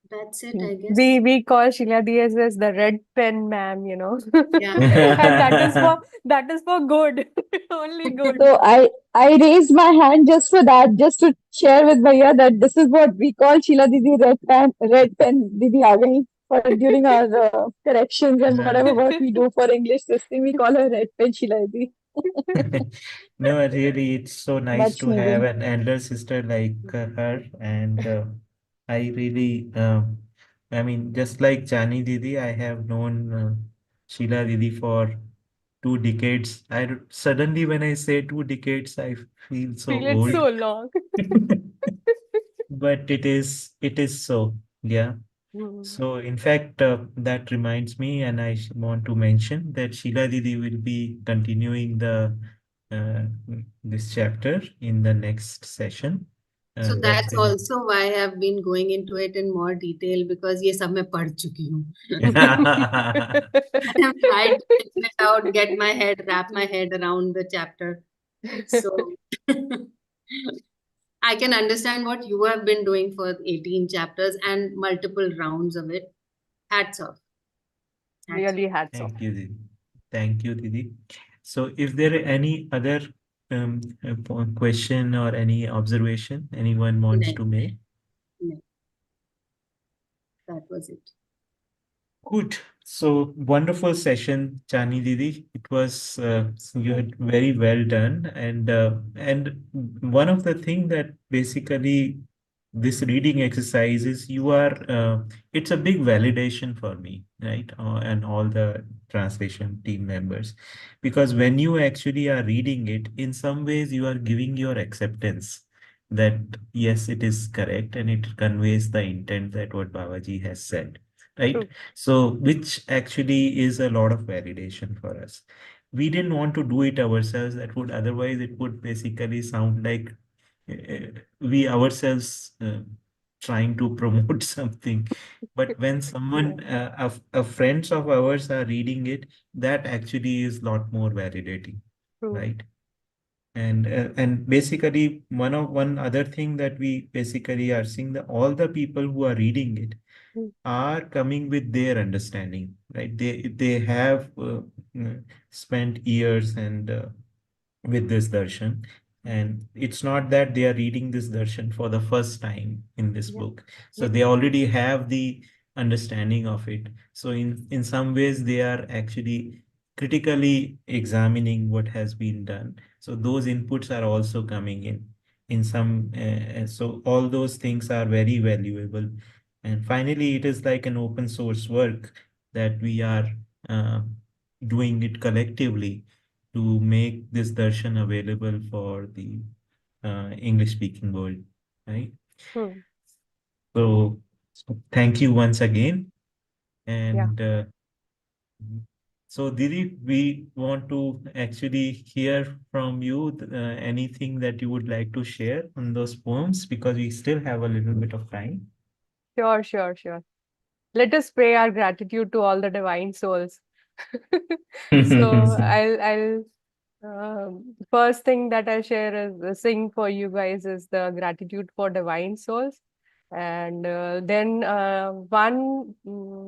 that's it, I guess. We call Sheila Diaz as the red pen ma'am, Yeah. and that is for good, only good. So I raised my hand just for that, just to share with Bhaiya that this is what we call Sheila Didi red pen Didi aa gayi for during our corrections and whatever work we do for English system. We call her red pen Sheila Didi. No, really, it's so nice Much to have needed. an elder sister like her, and I really, I mean, just like Chani Didi, I have known Sheila Didi for 2 decades. Suddenly, when I say 2 decades, I feel so Feel it old. so long. But it is so, yeah. So in fact, that reminds me, and I want to mention that Sheila Didi will be continuing uh, this chapter in the next session. So That's that's going. also why I have been going into it in more detail, because ये सब मैं पढ़ चुकी हूँ. I've tried to figure it out, wrap my head around the chapter. So I can understand what you have been doing for 18 chapters and multiple rounds of it. Hats off. Hats off. Really hats off. Thank you, Didi. Thank you, Didi. So, if there are any other question or any observation anyone wants No, to make? no, that was it. Good. So wonderful session, Chani Didi. It was you had very well done, and one of the thing that basically this reading exercise is you are it's a big validation for me, right? And all the translation team members, because when you actually are reading it, in some ways you are giving your acceptance that yes, it is correct and it conveys the intent that what Babaji has said, right? True. So, which actually is a lot of validation for us. we didn't want to do it ourselves. That would otherwise it would basically sound like we ourselves trying to promote something. But when someone, a friends of ours are reading it, that actually is lot more validating, True. right? And basically one other thing that we basically are seeing, that all the people who are reading it Mm. are coming with their understanding, right? They have spent years and with this darshan, and it's not that they are reading this darshan for the first time in this Yeah. book, so Yeah. they already have the understanding of it. So in some ways they are actually critically examining what has been done, so those inputs are also coming in some so all those things are very valuable. And finally it is like an open source work that we are uh, doing it collectively to make this darshan available for the English speaking world, right? Hmm. So thank you once again. Yeah. And so Didi, we want to actually hear from you anything that you would like to share on those poems, because we still have a little bit of time. Sure, sure, sure. Let us pray our gratitude to all the divine souls. So I'll first thing that I'll share is sing for you guys is the gratitude for divine souls, and then one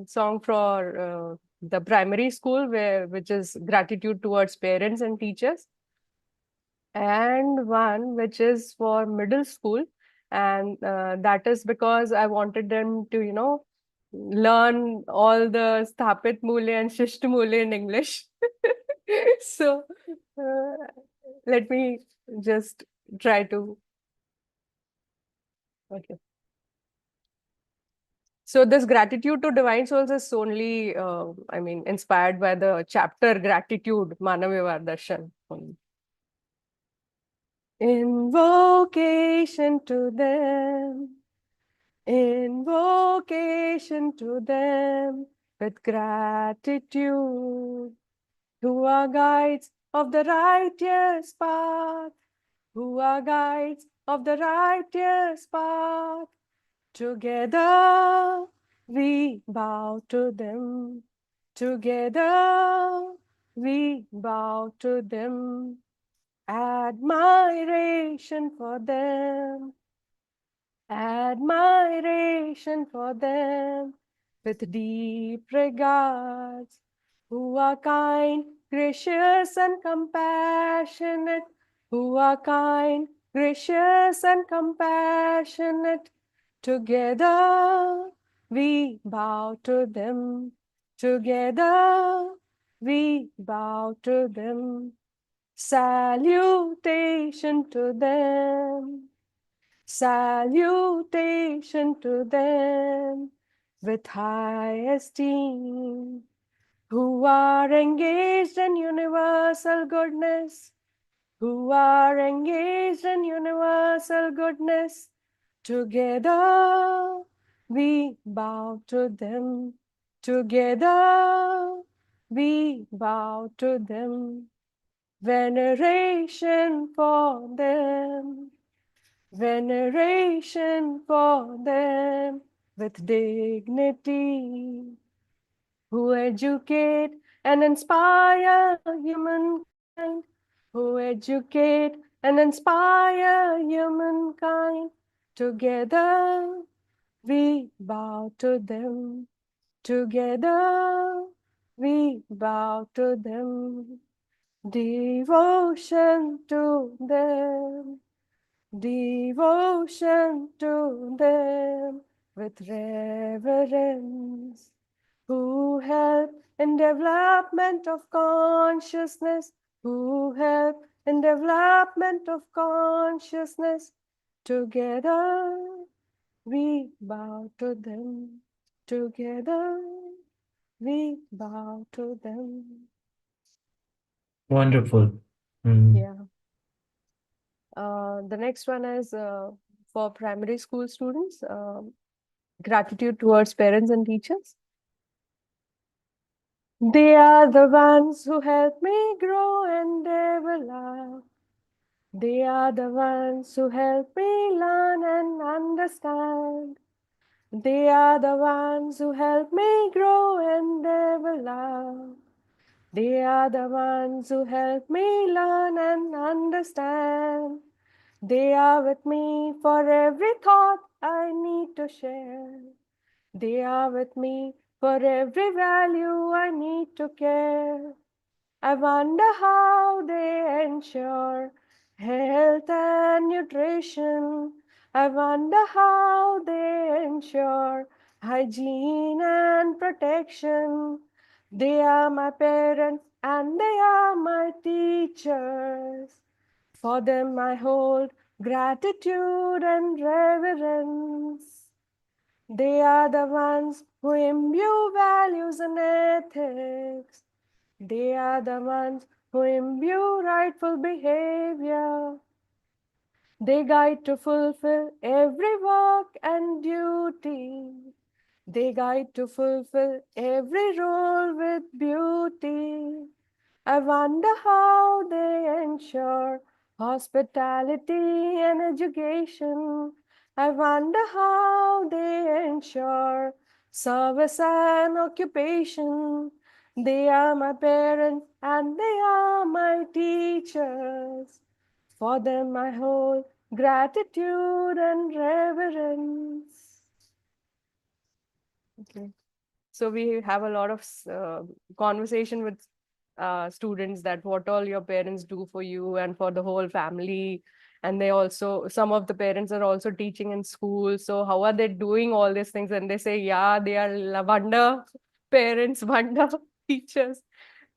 song for the primary school which is gratitude towards parents and teachers, and one which is for middle school, and that is because I wanted them to learn all the Sthapit Mule and Shisht Mule in English. So uh, let me just try to. Okay. So this gratitude to divine souls is only, I mean, inspired by the chapter Gratitude, Manav Vyavhar Darshan. Invocation to them, invocation to them with gratitude, who are guides of the righteous path, who are guides of the righteous path. Together we bow to them, together we bow to them. Admiration for them, admiration for them, with deep regards, who are kind, gracious, and compassionate, who are kind, gracious, and compassionate. Together we bow to them, together we bow to them. Salutation to them, salutation to them, with high esteem, who are engaged in universal goodness, who are engaged in universal goodness. Together we bow to them, together we bow to them. Veneration for them, veneration for them, with dignity, who educate and inspire humankind, who educate and inspire humankind. Together we bow to them, together we bow to them. Devotion to them, devotion to them, with reverence, who help in development of consciousness, who help in development of consciousness. Together we bow to them, together we bow to them. Wonderful. Mm. Yeah. The next one is for primary school students, gratitude towards parents and teachers. They are the ones who help me grow and develop. They are the ones who help me learn and understand. They are the ones who help me grow and develop. They are the ones who help me learn and understand. They are with me for every thought I need to share. They are with me for every value I need to care. I wonder how they ensure health and nutrition. I wonder how they ensure hygiene and protection. They are my parents and they are my teachers. For them I hold gratitude and reverence. They are the ones who imbue values and ethics. They are the ones who imbue rightful behavior. They guide to fulfill every work and duty. They guide to fulfill every role with beauty. I wonder how they ensure hospitality and education. I wonder how they ensure service and occupation. They are my parents and they are my teachers. For them I hold gratitude and reverence. Okay. So we have a lot of conversation with students that what all your parents do for you and for the whole family. And they also, some of the parents are also teaching in school. So how are they doing all these things? And they say, yeah, they are wonder parents, wonder teachers.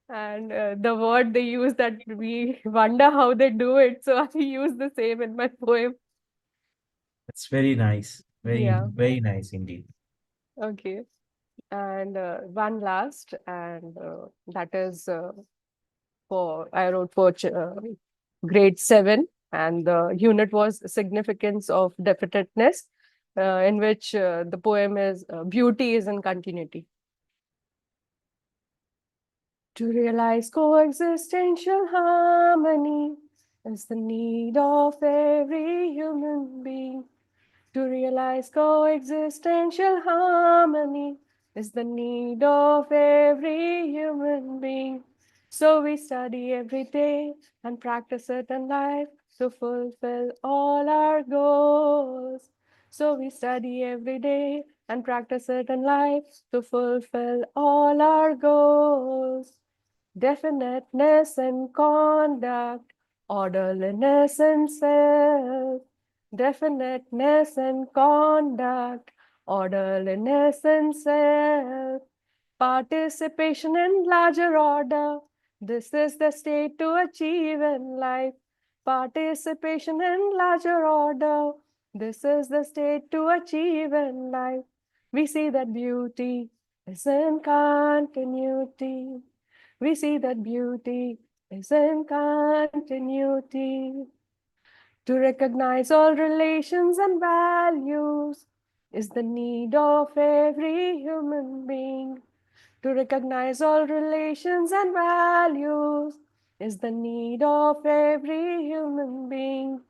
And the word they use that we wonder how they do it. So I use the same in my poem. It's very nice. Yeah. Very nice indeed. Okay. And one last, and that is for I wrote for grade 7, and the unit was significance of definiteness, in which the poem is beauty is in continuity. To realize coexistential harmony is the need of every human being. To realize coexistential harmony is the need of every human being. So we study every day and practice it in life to fulfill all our goals. So we study every day and practice it in life to fulfill all our goals. Definiteness in conduct, orderliness in self. Definiteness in conduct, orderliness in self. Participation in larger order. This is the state to achieve in life. Participation in larger order. This is the state to achieve in life. We see that beauty is in continuity. We see that beauty is in continuity. To recognize all relations and values is the need of every human being. To recognize all relations and values is the need of every human being.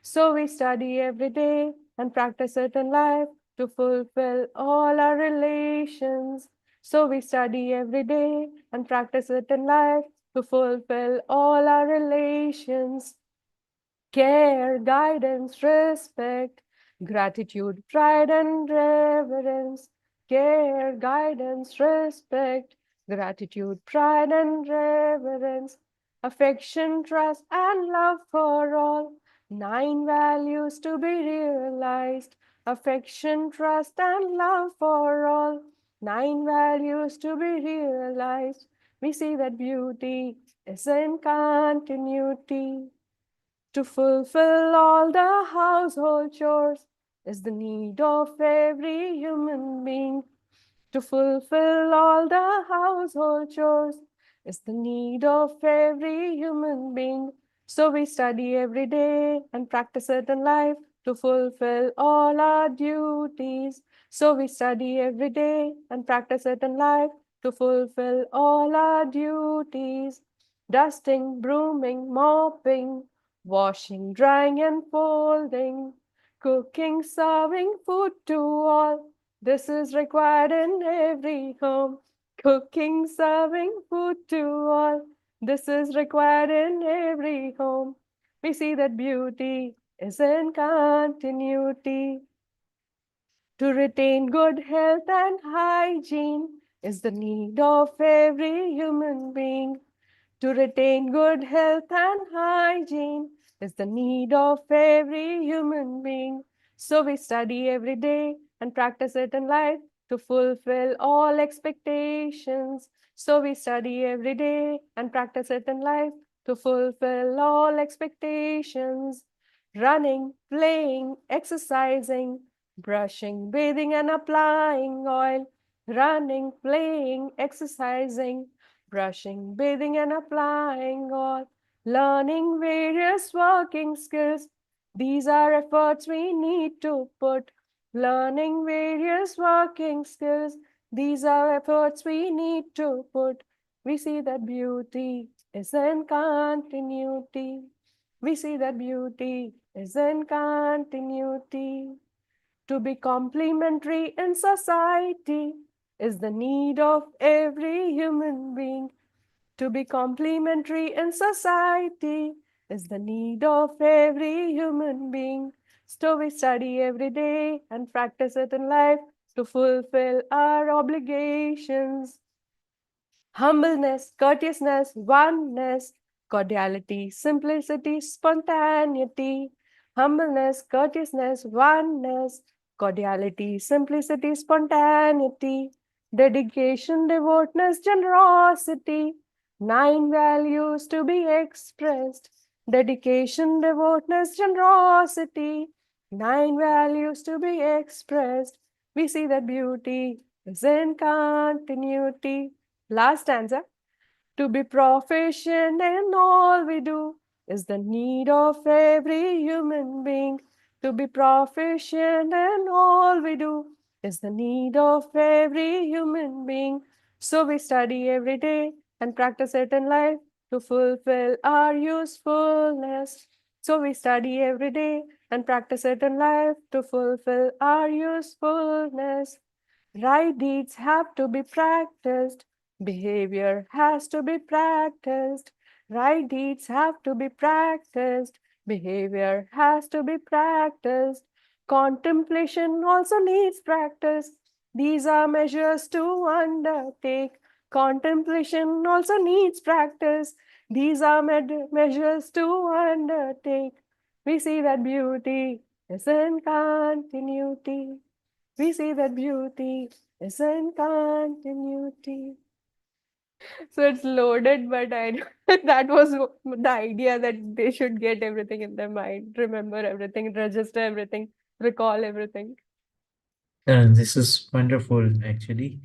So we study every day and practice it in life to fulfill all our relations. So we study every day and practice it in life to fulfill all our relations. Care, guidance, respect, gratitude, pride, and reverence. Care, guidance, respect, gratitude, pride, and reverence. Affection, trust, and love for all. 9 values to be realized. Affection, trust, and love for all. 9 values to be realized. We see that beauty is in continuity. To fulfill all the household chores is the need of every human being. To fulfill all the household chores is the need of every human being. So we study every day and practice it in life to fulfill all our duties. So we study every day and practice it in life to fulfill all our duties. Dusting, brooming, mopping, washing, drying and folding, cooking, serving food to all. This is required in every home. Cooking, serving food to all. This is required in every home. We see that beauty is in continuity. To retain good health and hygiene is the need of every human being. To retain good health and hygiene is the need of every human being. So we study every day and practice it in life to fulfill all expectations. So we study every day and practice it in life to fulfill all expectations. Running, playing, exercising, brushing, bathing and applying oil. Running, playing, exercising, brushing, bathing and applying oil. Learning various working skills. These are efforts we need to put. Learning various working skills. These are efforts we need to put. We see that beauty is in continuity. We see that beauty is in continuity. To be complementary in society is the need of every human being. To be complementary in society is the need of every human being. So we study every day and practice it in life to fulfill our obligations. Humbleness, courteousness, oneness, cordiality, simplicity, spontaneity. Humbleness, courteousness, oneness, cordiality, simplicity, spontaneity, dedication, devoutness, generosity. 9 values to be expressed. Dedication, devoutness, generosity. 9 values to be expressed. We see that beauty is in continuity. Last stanza. To be proficient in all we do is the need of every human being. To be proficient in all we do is the need of every human being. So we study every day and practice it in life to fulfill our usefulness. So we study every day and practice it in life to fulfill our usefulness. Right deeds have to be practiced. Behavior has to be practiced. Right deeds have to be practiced. Behavior has to be practiced. Contemplation also needs practice. These are measures to undertake. Contemplation also needs practice. These are measures to undertake. We see that beauty is in continuity. We see that beauty is in continuity. So it's loaded, but I that was the idea that they should get everything in their mind, remember everything, register everything, recall everything. This is wonderful, actually,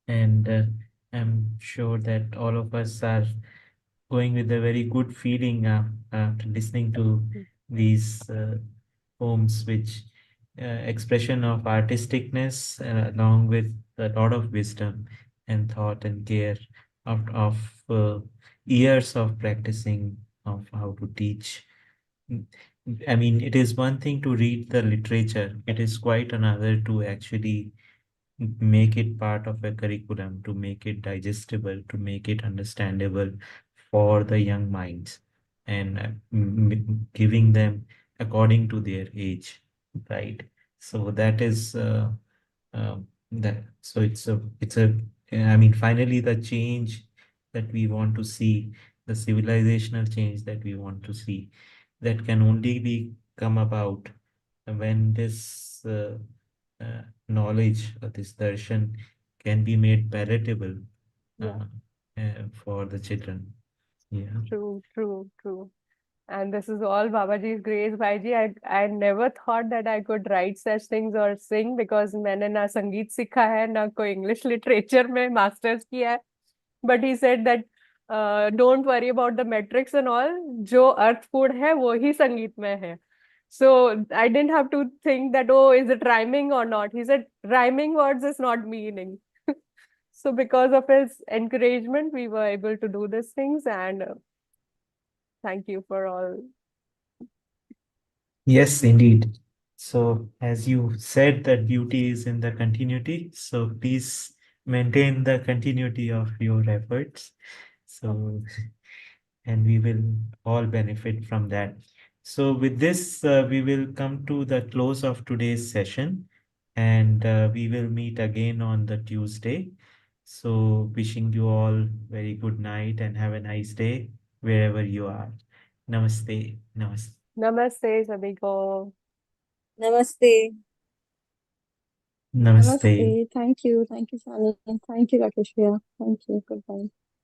and I'm sure that all of us are going with a very good feeling after listening to these poems, which expression of artisticness along with a lot of wisdom and thought and care of years of practicing of how to teach. I mean, it is one thing to read the literature. It is quite another to actually make it part of a curriculum, to make it digestible, to make it understandable for the young minds, and giving them according to their age, right? So that is that. So it's a. I mean, finally, the change that we want to see, the civilizational change that we want to see, that can only be come about when this knowledge, this darshan, can be made palatable Yeah, for the children. Yeah. true, true, true. And this is all Babaji's grace, Bhaiji. I never thought that I could write such things or sing because मैंने ना संगीत सीखा है ना कोई English literature में masters किया है. But he said that don't worry about the metrics and all. जो अर्थपूर्ण है वो ही संगीत में है. So I didn't have to think that, oh, is it rhyming or not? He said rhyming words is not meaning. So because of his encouragement, we were able to do these things, and thank you for all. Yes, indeed. So, as you said, that beauty is in the continuity. So, please maintain the continuity of your efforts. So, and we will all benefit from that. So, with this, we will come to the close of today's session, and we will meet again on the Tuesday. So, wishing you all very good night and have a nice day wherever you are. Namaste. Namaste. Namaste, सभी को. Namaste. Namaste. Namaste. Thank you. Thank you, Sani. Thank you, Rakesh. Thank you. Goodbye.